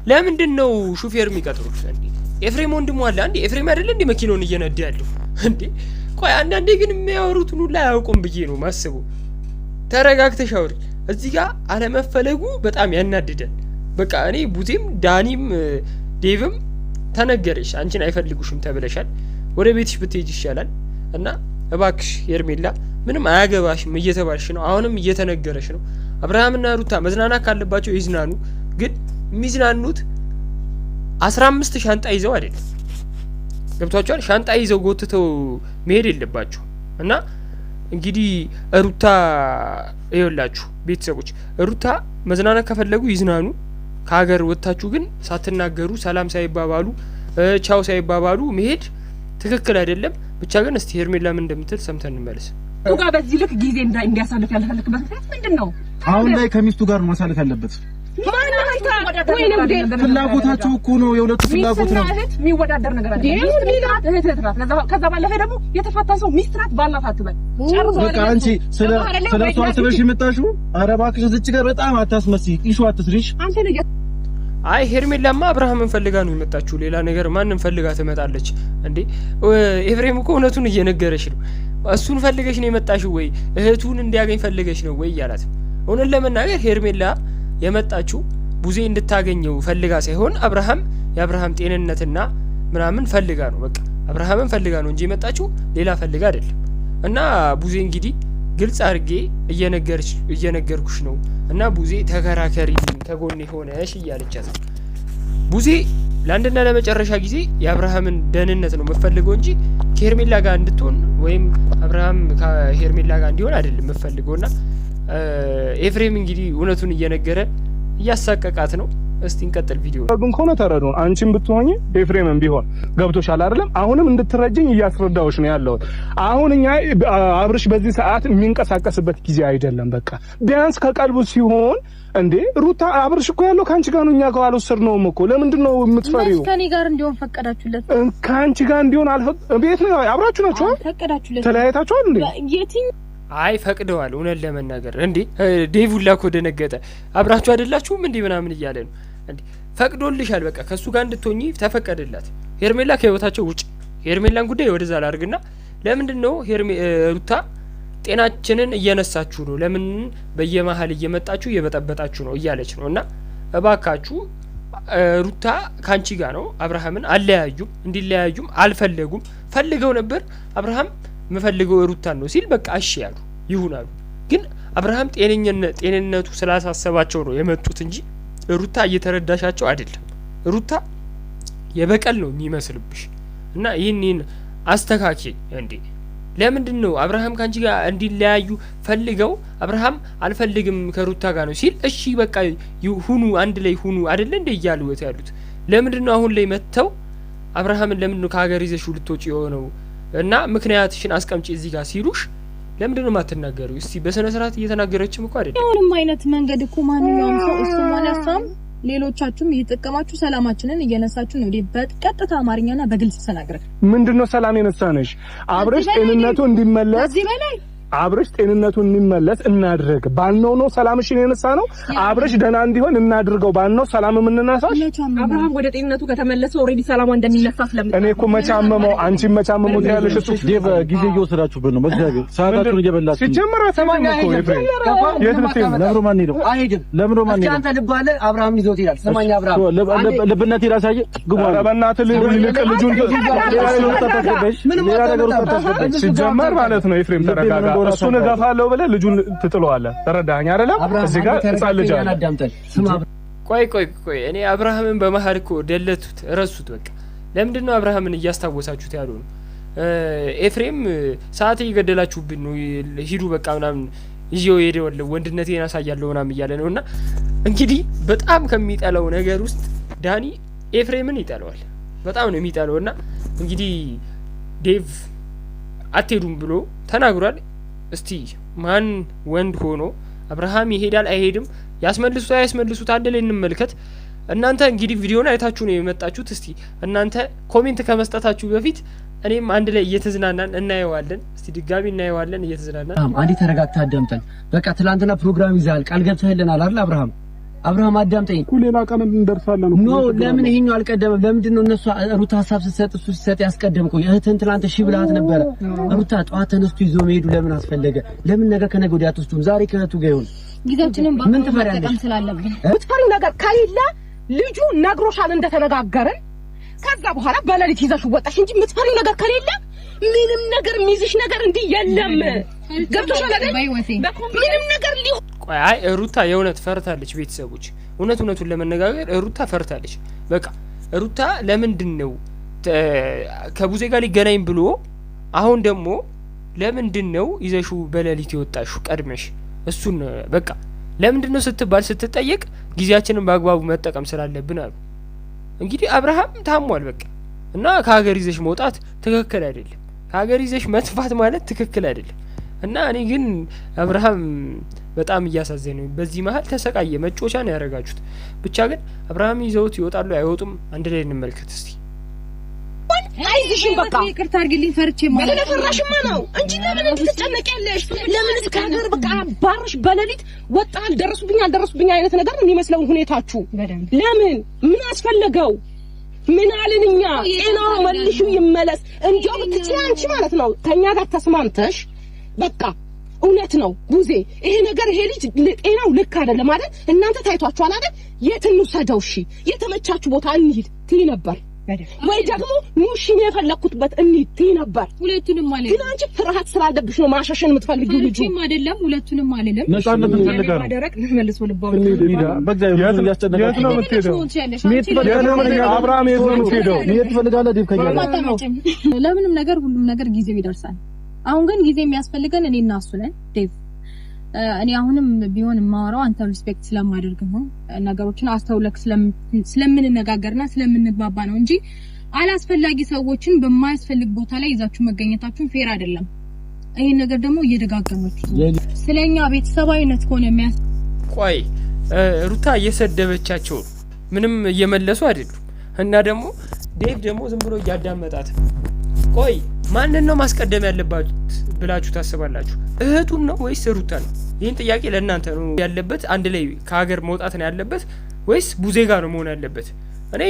ለምንድነው ሹፌር የሚቀጥሩት እንዴ? ኤፍሬም ወንድሙ አለ እንዴ? ኤፍሬም አይደል እንዴ መኪናውን እየነዳ ያለው እንዴ? ቆይ አንዳንዴ ግን የሚያወሩትን ሁሉ አያውቁም ብዬ ነው ማስበው። ተረጋግተሽ አውሪ። እዚህ ጋር አለመፈለጉ በጣም ያናድዳል። በቃ እኔ ቡዜም ዳኒም ዴቭም ተነገረሽ አንቺን አይፈልጉሽም ተብለሻል። ወደ ቤትሽ ብትሄጂ ይሻላል። እና እባክሽ ሄርሜላ ምንም አያገባሽም እየተባልሽ ነው። አሁንም እየተነገረሽ ነው። አብርሃምና ሩታ መዝናናት ካለባቸው ይዝናኑ። ግን የሚዝናኑት 15 ሻንጣ ይዘው አይደለም። ገብቷቸዋል። ሻንጣ ይዘው ጎትተው መሄድ የለባቸው። እና እንግዲህ ሩታ ይኸውላችሁ ቤተሰቦች፣ ሩታ መዝናናት ከፈለጉ ይዝናኑ። ከሀገር ወጥታችሁ ግን ሳትናገሩ ሰላም ሳይባባሉ ቻው ሳይባባሉ መሄድ ትክክል አይደለም። ብቻ ግን እስቲ ሄርሜላ ምን እንደምትል ሰምተን እንመለስ። ቱጋ በዚህ ልክ ጊዜ እንዲያሳልፍ ያልፈለክበት ምክንያት ምንድነው? አሁን ላይ ከሚስቱ ጋር ማሳለፍ ያለበት ፍላጎታቸው እኮ ነው። የሁለቱ ፍላጎት ነው። የሚወዳደር ነገር አለ። ከዛ ባለፈ ደግሞ የተፋታ ሰው ሚስት ናት ባላት አትበል። በቃ አንቺ ስለ እሷ አስበሽ የመጣሽው። ኧረ እባክሽ እዚች ጋር በጣም አታስመስይ። ኢሹ አትስሪሽ። አይ ሄርሜላማ አብርሃምን ፈልጋ ነው የመጣችው። ሌላ ነገር ማንም ፈልጋ ትመጣለች እንዴ? ኤፍሬም እኮ እውነቱን እየነገረሽ ነው። እሱን ፈልገሽ ነው የመጣሽው ወይ እህቱን እንዲያገኝ ፈልገሽ ነው ወይ እያላት። እውነት ለመናገር ሄርሜላ የመጣችው ቡዜ እንድታገኘው ፈልጋ ሳይሆን የአብርሃም ጤንነትና ምናምን ፈልጋ ነው። በቃ አብርሃምን ፈልጋ ነው እንጂ የመጣችው ሌላ ፈልጋ አይደለም። እና ቡዜ እንግዲህ ግልጽ አድርጌ እየነገርኩሽ ነው። እና ቡዜ ተከራከሪ ተጎኔ ሆነሽ እያለቻት ነው። ቡዜ ለአንድና ለመጨረሻ ጊዜ የአብርሃምን ደህንነት ነው የምፈልገው እንጂ ከሄርሜላ ጋር እንድትሆን ወይም አብርሃም ከሄርሜላ ጋር እንዲሆን አይደለም የምፈልገውና ኤፍሬም እንግዲህ እውነቱን እየነገረ እያሳቀቃት ነው። እስቲ እንቀጥል ቪዲዮ ግን ከሆነ ተረዱ። አንቺም ብትሆኚ ኤፍሬምም ቢሆን ገብቶሻል አይደለም? አሁንም እንድትረጅኝ እያስረዳሁሽ ነው ያለሁት። አሁን እኛ አብርሽ በዚህ ሰዓት የሚንቀሳቀስበት ጊዜ አይደለም። በቃ ቢያንስ ከቀልቡ ሲሆን እንዴ ሩታ አብርሽ እኮ ያለው ካንቺ ጋር ነው። እኛ ጋር አልወሰድነውም እኮ። ለምንድን ነው የምትፈሪው? ከኔ ጋር እንዲሆን ፈቀዳችሁለት? ካንቺ ጋር እንዲሆን ቤት ነው አብራችሁ ናችሁ? ፈቀዳችሁለት? ተለያይታችኋል እንዴ? አይ ፈቅደዋል። እውነት ለመናገር እንዴ ዴቭላ እኮ ደነገጠ። አብራችሁ አይደላችሁም እንዴ ምናምን እያለ ነው እንዴ። ፈቅዶልሻል። በቃ ከሱ ጋር እንድትሆኚ ተፈቀደላት። ሄርሜላ ከህይወታቸው ውጭ። ሄርሜላን ጉዳይ ወደዛ ላርግና ለምንድን ነው ሩታ ጤናችንን እየነሳችሁ ነው? ለምን በየመሀል እየመጣችሁ እየበጠበጣችሁ ነው እያለች ነው። እና እባካችሁ ሩታ ካንቺ ጋር ነው። አብርሃምን አለያዩም፣ እንዲለያዩም አልፈለጉም። ፈልገው ነበር አብርሃም የምፈልገው ሩታን ነው ሲል በቃ እሺ ያሉ ይሁናሉ። ግን አብርሃም ጤንነቱ ስላሳሰባቸው ነው የመጡት እንጂ ሩታ እየተረዳሻቸው አይደለም። ሩታ የበቀል ነው የሚመስልብሽ። እና ይህን አስተካኪ እንዴ። ለምንድን ነው አብርሃም ካንቺ ጋር እንዲለያዩ ፈልገው አብርሃም አልፈልግም ከሩታ ጋር ነው ሲል እሺ በቃ ሁኑ አንድ ላይ ሁኑ አይደለ እንደ እያሉት ያሉት። ለምንድን ነው አሁን ላይ መተው አብርሃምን ለምንድን ነው ከሀገር ይዘሽ ልትወጪ የሆነው? እና ምክንያትሽን አስቀምጪ እዚህ ጋር ሲሉሽ ለምንድን ነው የማትናገሪው? እስቲ በስነ ስርዓት እየተናገረችም እኮ አይደለም። ምንም አይነት መንገድ እኮ ማንኛውም ሰው እሱ ማለሳም ሌሎቻችሁም እየተጠቀማችሁ ሰላማችንን እየነሳችሁ ነው። በቀጥታ አማርኛና በግልጽ ተናገረ። ምንድነው ሰላም የነሳነሽ? አብረሽ ጤንነቱ እንዲመለስ እዚህ በላይ አብረሽ ጤንነቱ እንዲመለስ እናድርግ ባልነው ነው ሰላምሽን የነሳ ነው። አብረሽ ደህና እንዲሆን እናድርገው ባልነው ሰላም የምንነሳሽ። አብርሃም ወደ ጤንነቱ ከተመለሰ ኦሬዲ ሰላም እንደሚነሳ ስለምን እኔ እኮ መቻመመው አንቺ መቻመመው ያለሽ እሱ ጊዜ እየወሰዳችሁበት ነው። መግዛገር ሰዓታችሁን እየበላችሁ ሲጀመር ሰማኛ እኮ ኤፍሬም የት ልትሄድ ነው? ለምሮ ማን ሄደው አይሄድም። ለምሮ ማን ሄደው አንተ ልብ አለ አብርሃም ይዞት ይላል። ሰማኛ አብርሃም ልብነት ይራሳየ ግቧል። በእናትህ ልጁን ሌላ ነገር ተታስበደች ሲጀመር ማለት ነው። ኤፍሬም ተረጋጋ። እሱን እገፋለሁ ብለህ ልጁን ትጥለዋለህ። ተረዳኸኝ አይደለም? እዚህ ጋር ህፃን ልጅ አለ። ቆይ እኔ አብርሃምን በመሀል እኮ ደለቱት ረሱት። በቃ ለምንድን ነው አብርሃምን እያስታወሳችሁት ያሉ ነው? ኤፍሬም ሰዓት እየገደላችሁብን ነው ሂዱ በቃ ምናምን ይዤው ሄደዋለሁ ወንድነቴን አሳያለሁ ምናምን እያለ ነው። እና እንግዲህ በጣም ከሚጠላው ነገር ውስጥ ዳኒ ኤፍሬምን ይጠላዋል። በጣም ነው የሚጠላው። እና እንግዲህ ዴቭ አትሄዱም ብሎ ተናግሯል። እስቲ ማን ወንድ ሆኖ አብርሃም ይሄዳል አይሄድም፣ ያስመልሱት አያስመልሱት አንድ ላይ እንመልከት። እናንተ እንግዲህ ቪዲዮን አይታችሁ ነው የመጣችሁት። እስቲ እናንተ ኮሜንት ከመስጠታችሁ በፊት እኔም አንድ ላይ እየተዝናናን እናየዋለን። እስቲ ድጋሚ እናየዋለን እየተዝናናን። አንዴ ተረጋግተህ አዳምጠን። በቃ ትላንትና ፕሮግራም ይዛል ቃል ገብተህልናል አይደል አብርሃም አዳምጠኝ። ሌላ ቀን እንደርሳለን። ኖ ለምን ይሄኛው አልቀደመም? ለምንድን ነው እነሱ ሩታ ሀሳብ ስትሰጥ እሱ ሲሰጥ ያስቀደምከው? እህትህን ትላንት እሺ ብለሃት ነበረ። ሩታ ጠዋት ተነስቶ ይዞ መሄዱ ለምን አስፈለገ? ለምን ነገ ከነገ ወዲያ አትወስዱም? ዛሬ ከእህቱ ጋር ይሁን። ጊዜያችንን ምን ትፈሪያለሽ? የምትፈሪው ነገር ከሌለ ልጁ ነግሮሻል እንደተነጋገርን። ከዛ በኋላ በሌሊት ይዘሽ ወጣሽ እንጂ የምትፈሪው ነገር ከሌለ ምንም ነገር የሚይዝሽ ነገር እንዲህ የለም። ገብቶሻል አይደል? ምንም ነገር ሊሆን አይ ሩታ የእውነት ፈርታለች። ቤተሰቦች እውነቱን ለመነጋገር ሩታ ፈርታለች። በቃ ሩታ ለምንድን ነው ከቡዜ ጋር ሊገናኝ ብሎ አሁን ደግሞ ለምንድን ነው ይዘሹ በሌሊት የወጣሹ ቀድመሽ? እሱን በቃ ለምንድን ነው ስትጠየቅ ጊዜያችንን በአግባቡ መጠቀም ስላለብን አሉ። እንግዲህ አብርሃም ታሟል በቃ እና ከሀገር ይዘሽ መውጣት ትክክል አይደለም። ከሀገር ይዘሽ መጥፋት ማለት ትክክል አይደለም። እና እኔ ግን አብርሃም በጣም እያሳዘነኝ፣ በዚህ መሀል ተሰቃየ። መጮቻ ነው ያደረጋችሁት። ብቻ ግን አብርሃም ይዘውት ይወጣሉ አይወጡም አንድ ላይ እንመልከት እስቲ። አይዝሽም በቃ ይቅርታ አድርግልኝ ፈርቼ ማለት ለፈራሽማ ነው እንጂ ለምን ትጨነቂያለሽ? ለምን እስከ ሀገር በቃ ባርሽ በሌሊት ወጣ አልደረሱብኝ አይነት ነገር የሚመስለው ሁኔታችሁ ለምን ምን አስፈለገው? ምን አልንኛ ጤናው መልሹ ይመለስ እንዴው ብትጭኝ አንቺ ማለት ነው ከኛ ጋር ተስማምተሽ በቃ እውነት ነው ቡዜ ይሄ ነገር ይሄ ልጅ ጤናው ልክ አይደለም አይደል? እናንተ ታይቷችኋል አይደል? የት እንውሰደው? እሺ የተመቻችሁ ቦታ እንሂድ ትይ ነበር ወይ ደግሞ ሙሽን የፈለኩትበት እንሂድ ትይ ነበር። ሁለቱንም ማለት ግን አንቺ ፍርሃት ስላለብሽ ነው ማሻሸን የምትፈልጊው። ልጅ አይደለም ሁለቱንም አይደለም ነፃነት እንፈልጋለን። ማደረቅ መልሶ ልባው በእግዚአብሔር ያስጨነቀው የት ነው የምትሄደው? አብርሃም የት ነው የምትሄደው? የት ትፈልጋለህ? ዲብ ከኛ ለምንም ነገር ሁሉም ነገር ጊዜው ይደርሳል። አሁን ግን ጊዜ የሚያስፈልገን እኔና እሱ ነን ዴቭ። እኔ አሁንም ቢሆን የማወራው አንተ ሪስፔክት ስለማደርግ ነው፣ ነገሮችን አስተውለክ ስለምንነጋገርና ስለምንግባባ ነው እንጂ አላስፈላጊ ሰዎችን በማያስፈልግ ቦታ ላይ ይዛችሁ መገኘታችሁን ፌር አይደለም። ይሄን ነገር ደግሞ እየደጋገማችሁ ስለኛ ቤተሰባዊነት ከሆነ የሚያስ ቆይ ሩታ እየሰደበቻቸው ምንም እየመለሱ አይደሉም። እና ደግሞ ዴቭ ደግሞ ዝም ብሎ እያዳመጣት ቆይ ማንን ነው ማስቀደም ያለባችሁ ብላችሁ ታስባላችሁ? እህቱን ነው ወይስ ሩታ ነው? ይህን ጥያቄ ለእናንተ ነው ያለበት። አንድ ላይ ከሀገር መውጣት ነው ያለበት ወይስ ቡዜ ጋር ነው መሆን ያለበት? እኔ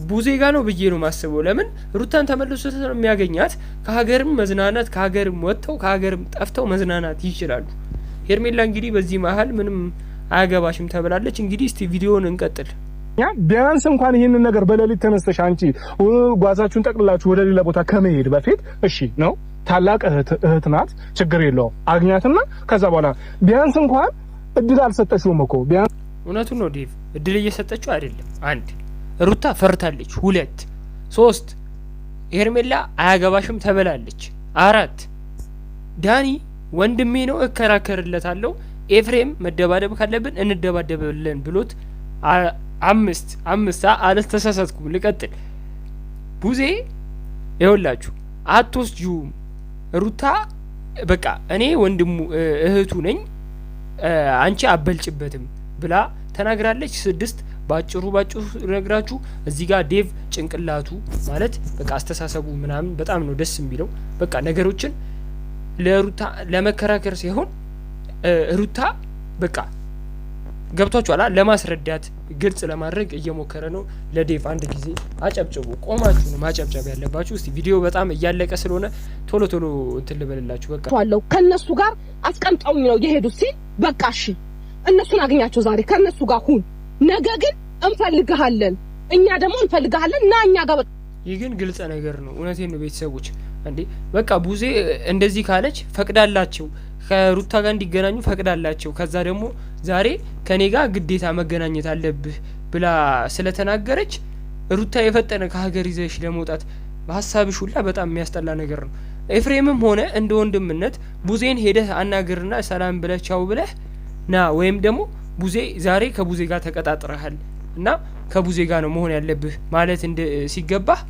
ቡዜ ጋር ነው ብዬ ነው ማስበው። ለምን ሩታን ተመልሶ የሚያገኛት ከሀገርም መዝናናት ከሀገርም ወጥተው ከሀገርም ጠፍተው መዝናናት ይችላሉ። ሄርሜላ እንግዲህ በዚህ መሀል ምንም አያገባሽም ተብላለች። እንግዲህ እስቲ ቪዲዮውን እንቀጥል። ያ ቢያንስ እንኳን ይሄንን ነገር በሌሊት ተነስተሽ አንቺ ጓዛችሁን ጠቅልላችሁ ወደ ሌላ ቦታ ከመሄድ በፊት እሺ ነው ታላቅ እህት ናት፣ ችግር የለውም አግኛትና ከዛ በኋላ ቢያንስ እንኳን እድል አልሰጠሽውም እኮ። ቢያንስ እውነቱን ነው ዴቭ፣ እድል እየሰጠችው አይደለም። አንድ ሩታ ፈርታለች፣ 2 3 ሄርሜላ አያገባሽም ተበላለች፣ 4 ዳኒ ወንድሜ ነው እከራከርለታለሁ፣ ኤፍሬም መደባደብ ካለብን እንደባደበለን ብሎት 5 አልተሳሳትኩም። ልቀጥል። ቡዜ ይኸውላችሁ አትወስጂውም ሩታ በቃ እኔ ወንድሙ እህቱ ነኝ አንቺ አበልጭበትም ብላ ተናግራለች። 6 ባጭሩ ነግራችሁ እዚህ ጋር ዴቭ ጭንቅላቱ ማለት በቃ አስተሳሰቡ ምናምን በጣም ነው ደስ የሚለው። በቃ ነገሮችን ለሩታ ለመከራከር ሲሆን ሩታ በቃ ገብቷችኋል ለማስረዳት ግልጽ ለማድረግ እየሞከረ ነው። ለዴቭ አንድ ጊዜ አጨብጭቡ። ቆማችሁ ነው ማጨብጨብ ያለባችሁ። እስቲ ቪዲዮ በጣም እያለቀ ስለሆነ ቶሎ እንትን ልበልላችሁ። በቃ ዋለው ከነሱ ጋር አስቀምጠውኝ ነው የሄዱት ሲል በቃ እሺ እነሱን አግኛቸው ዛሬ ከነሱ ጋር ሁን፣ ነገ ግን እንፈልግሃለን፣ እኛ ደግሞ እንፈልግሃለን እና እኛ ጋር ይህ ግን ግልጽ ነገር ነው። እውነቴን ነው ቤተሰቦች። እንዴ በቃ ቡዜ እንደዚህ ካለች ፈቅዳላችሁ ከሩታ ጋር እንዲገናኙ ፈቅዳላችሁ። ከዛ ደግሞ ዛሬ ከኔ ጋር ግዴታ መገናኘት አለብህ ብላ ስለተናገረች ሩታ የፈጠነ ከሀገር ይዘሽ ለመውጣት በሀሳብሽ ሁላ በጣም የሚያስጠላ ነገር ነው። ኤፍሬምም ሆነ እንደ ወንድምነት ቡዜን ሄደህ አናግርና ሰላም ብለህ ቻው ብለህ ና፣ ወይም ደግሞ ቡዜ ዛሬ ከቡዜ ጋር ተቀጣጥረሃል እና ከቡዜ ጋር ነው መሆን ያለብህ ማለት ሲገባህ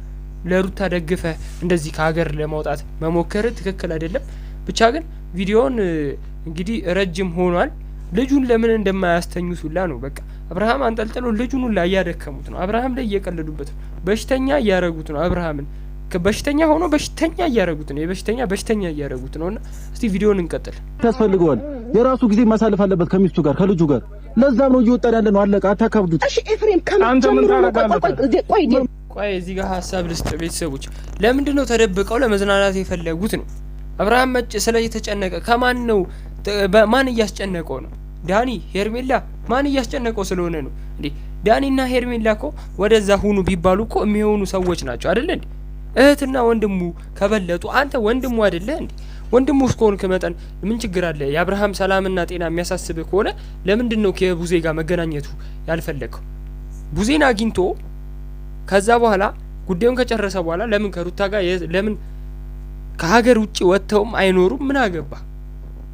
ለሩታ ደግፈ እንደዚህ ከሀገር ለማውጣት መሞከር ትክክል አይደለም። ብቻ ግን ቪዲዮውን እንግዲህ ረጅም ሆኗል። ልጁን ለምን እንደማያስተኙት ሁላ ነው በቃ አብርሃም አንጠልጥሎ ልጁን ሁላ እያደከሙት ነው። አብርሃም ላይ እየቀለዱበት ነው። በሽተኛ እያረጉት ነው። አብርሃምን ከበሽተኛ ሆኖ በሽተኛ እያረጉት ነው። በሽተኛ እያረጉት ነውና እስቲ ቪዲዮውን እንቀጥል። ያስፈልገዋል። የራሱ ጊዜ ማሳለፍ አለበት ከሚስቱ ጋር ከልጁ ጋር። ለዛም ነው እየወጣ ያለ ነው። አለቃ አታካብዱት። እሺ ኤፍሬም ቆይ እዚህ ጋር ሀሳብ ልስጥ ቤተሰቦች። ለምንድን ነው ተደብቀው ለመዝናናት የፈለጉት ነው? አብርሃም ስለ የተጨነቀ ከማን ነው? ማን እያስጨነቀው ነው? ዳኒ ሄርሜላ ማን እያስጨነቀው ስለሆነ ነው እንዴ? ዳኒና ሄርሜላ እኮ ወደዛ ሁኑ ቢባሉ እኮ የሚሆኑ ሰዎች ናቸው አይደል እንዴ? እህትና ወንድሙ ከበለጡ አንተ ወንድሙ አይደለ እንዴ? ወንድሙ እስከሆንክ መጠን ምን ችግር አለ? የአብርሃም ሰላምና ጤና የሚያሳስብ ከሆነ ለምንድን ነው ከቡዜ ጋር መገናኘቱ ያልፈለገው? ቡዜን አግኝቶ ከዛ በኋላ ጉዳዩን ከጨረሰ በኋላ ለምን ከሩታ ጋር ለምን ከሀገር ውጪ ወጥተውም አይኖሩም? ምን አገባ?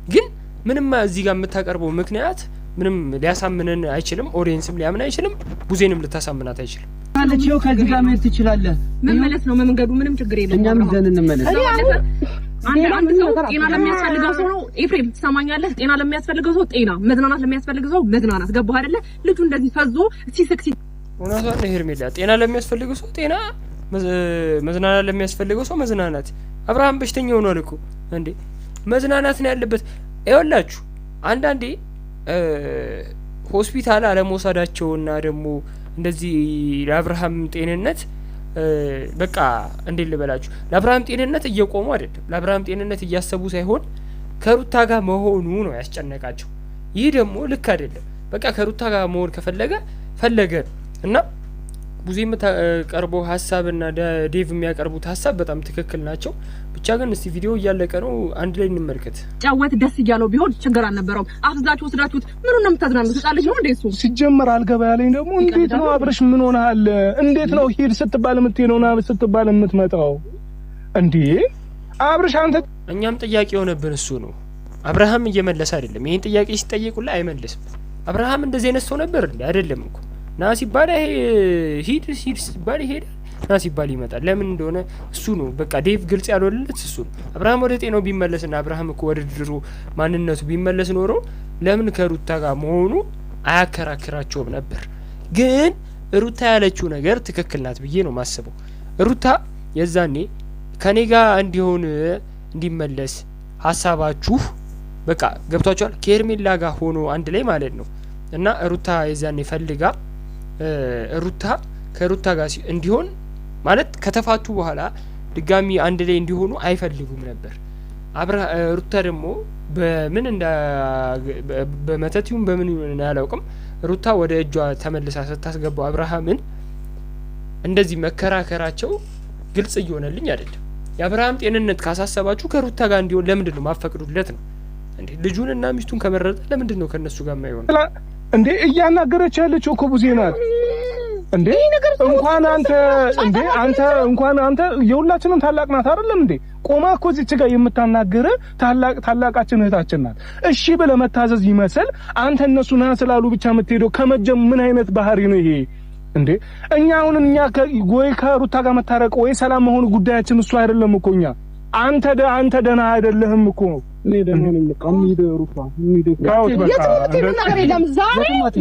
ግን ምንም እዚህ ጋር የምታቀርበው ምክንያት ምንም ሊያሳምነን አይችልም። ኦዲየንስም ሊያምን አይችልም። ቡዜንም ልታሳምናት አይችልም። አለችው ከዚህ ጋር መሄድ ትችላለህ። መመለስ ነው መንገዱ። ምንም ችግር የለም። እኛም ይዘን እንመለስ። አንድ ሰው ጤና ለሚያስፈልገው ሰው ነው ኤፍሬም ትሰማኛለህ? ጤና ለሚያስፈልገው ሰው ጤና፣ መዝናናት ለሚያስፈልገው ሰው መዝናናት። ገባህ አይደለ? ልጁ እንደዚህ ፈዞ ሲስክሲ እውነቷን ነው ሄርሜላ። ጤና ለሚያስፈልገው ሰው ጤና፣ መዝናናት ለሚያስፈልገው ሰው መዝናናት። አብርሃም በሽተኛ ሆኗል እኮ እንዴ! መዝናናት ነው ያለበት። ይኸውላችሁ አንዳንዴ ሆስፒታል አለመውሰዳቸውና ደግሞ እንደዚህ ለአብርሃም ጤንነት በቃ እንዴት ልበላችሁ፣ ለአብርሃም ጤንነት እየቆሙ አይደለም፣ ለአብርሃም ጤንነት እያሰቡ ሳይሆን ከሩታ ጋር መሆኑ ነው ያስጨነቃቸው። ይህ ደግሞ ልክ አይደለም። በቃ ከሩታ ጋር መሆን ፈለገ እና ቡዜ የምታቀርበው ሀሳብና ዴቭ የሚያቀርቡት ሀሳብ በጣም ትክክል ናቸው። ብቻ ግን እስቲ ቪዲዮ እያለቀ ነው፣ አንድ ላይ እንመልከት። ጫወት ደስ እያለው ቢሆን ችግር አልነበረውም። አፍዛችሁ ወስዳችሁት ምን ነው የምታዝናኑት? ጻለች ነው እንዴ እሱ ሲጀመር አልገባ ያለኝ ደግሞ እንዴት ነው አብርሽ ምን ሆነሃል? እንዴት ነው ሂድ ስትባል የምትሄደውና ስትባል የምትመጣው እንዴ? አብርሽ አንተ እኛም ጥያቄ የሆነብን እሱ ነው። አብርሃም እየመለሰ አይደለም። ይሄን ጥያቄ ሲጠየቁላ አይመልስም። አብርሃም እንደዚህ አይነት ሰው ነበር እንዴ? አይደለም እኮ ና ሲባል ሂድ ሲባል ይሄዳል፣ ና ሲባል ይመጣል። ለምን እንደሆነ እሱ ነው በቃ ዴቭ ግልጽ ያልሆነለት እሱ ነው። አብርሃም ወደ ጤናው ቢመለስና አብርሃም እኮ ወደ ድሮ ማንነቱ ቢመለስ ኖሮ ለምን ከሩታ ጋር መሆኑ አያከራክራቸውም ነበር። ግን ሩታ ያለችው ነገር ትክክል ናት ብዬ ነው ማስበው። ሩታ የዛኔ ከኔ ጋር እንዲመለስ ሀሳባችሁ በቃ ገብቷቸዋል። ከሄርሜላ ጋር ሆኖ አንድ ላይ ማለት ነው። እና ሩታ የዛኔ ፈልጋ ሩታ ከሩታ ጋር እንዲሆን ማለት ከተፋቱ በኋላ ድጋሚ አንድ ላይ እንዲሆኑ አይፈልጉም ነበር። ሩታ ደግሞ በምን በመተቲውም በምን ያላውቅም ሩታ ወደ እጇ ተመልሳ ስታስገባው አብርሃምን እንደዚህ መከራከራቸው ግልጽ እየሆነልኝ አይደለም። የአብርሃም ጤንነት ካሳሰባችሁ ከሩታ ጋር እንዲሆን ለምንድን ነው ማፈቅዱለት ነው እንዴ? ልጁን እና ሚስቱን ከመረጠ ለምንድን ነው ከነሱ ጋር የማይሆን እንዴ? እያናገረች ያለችው እኮ ቡዜ ናት እንዴ? እንኳን አንተ የሁላችንም ታላቅ ናት አይደለም እንዴ? ቆማ እኮ እዚች ጋር የምታናገረ ታላቃችን እህታችን ናት። እሺ ብለህ መታዘዝ ይመስል አንተ እነሱ ና ስላሉ ብቻ የምትሄደው ከመጀም ምን አይነት ባህሪ ነው ይሄ እንዴ? እኛ ወይ ከሩታ ጋር መታረቅ ወይ ሰላም መሆኑ ጉዳያችን እሱ አይደለም እኮ እኛ አንተ ደህና አይደለህም እኮ እኔ ደህና ነኝ። ሩታ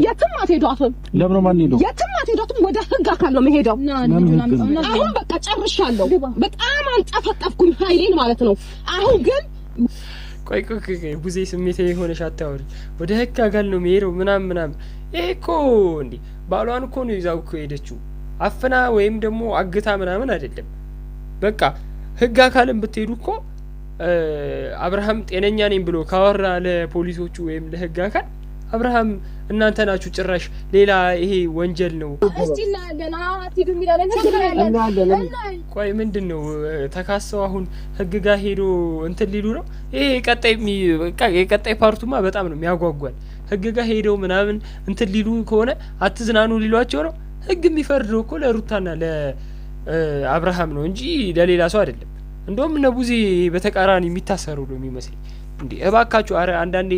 የትም አትሄዷትም። ለምን ማን ሄዶ የትም አትሄዷትም። ወደ ህግ አካል ነው የምሄደው። አሁን በቃ ጨርሻለሁ። በጣም አንጠፈጠፍኩኝ ኃይሌን ማለት ነው። አሁን ግን ቆይ ቡዜ ስሜታዊ የሆነሽ አታወሪ። ወደ ህግ አካል ነው የምሄደው ምናምን ይሄ እኮ እንዴ ባሏን እኮ ነው ይዛው እኮ ሄደችው። አፍና ወይም ደግሞ አግታ ምናምን አይደለም። በቃ ህግ አካልን ብትሄዱ እኮ አብርሃም ጤነኛ ነኝ ብሎ ካወራ ለፖሊሶቹ ወይም ለህግ አካል አብርሃም እናንተ ናችሁ ጭራሽ ሌላ ይሄ ወንጀል ነው። ቆይ ምንድነው ተካሰው አሁን ህግ ጋር ሄዶ እንትን ሊሉ ነው? ይሄ የቀጣይ ፓርቱማ በጣም ነው የሚያጓጓል። ህግ ጋር ሄደው ምናምን እንትን ሊሉ ከሆነ አትዝናኑ ሊሏቸው ነው። ህግ የሚፈርደው እኮ ለሩታና ለአብርሃም ነው እንጂ ለሌላ ሰው አይደለም። እንደውም እነ ቡዜ በተቃራኒ የሚታሰሩ ነው የሚመስለኝ። እንዴ እባካችሁ አረ አንዳንዴ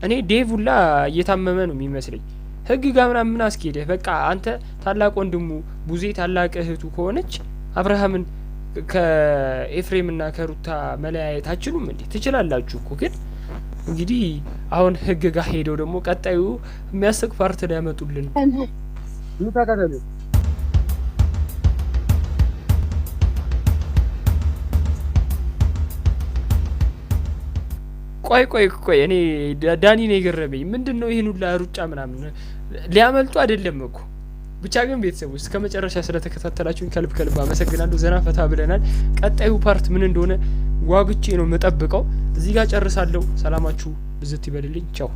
እኔ ዴቭላ እየታመመ ነው የሚመስለኝ። ህግ ጋር ምናምን አስኬደ። በቃ አንተ ታላቅ ወንድሙ ቡዜ ታላቅ እህቱ ከሆነች አብርሃምን ከኤፍሬም እና ከሩታ መለያየት አችሉም እንዴ? ትችላላችሁ እኮ። ግን እንግዲህ አሁን ህግ ጋር ሄደው ደግሞ ቀጣዩ የሚያስቅ ፓርት ላይ ያመጡልን። ቆይ እኔ ዳኒ ነው የገረመኝ። ምንድነው ይሄን ሁላ ሩጫ ምናምን? ሊያመልጡ አይደለም እኮ። ብቻ ግን ቤተሰቦች እስከ መጨረሻ ስለተከታተላችሁኝ ከልብ አመሰግናለሁ። ዘና ፈታ ብለናል። ቀጣዩ ፓርት ምን እንደሆነ ጓጉቼ ነው የምጠብቀው። እዚህ ጋር ጨርሳለሁ። ሰላማችሁ ብዝት ይበልልኝ። ቻው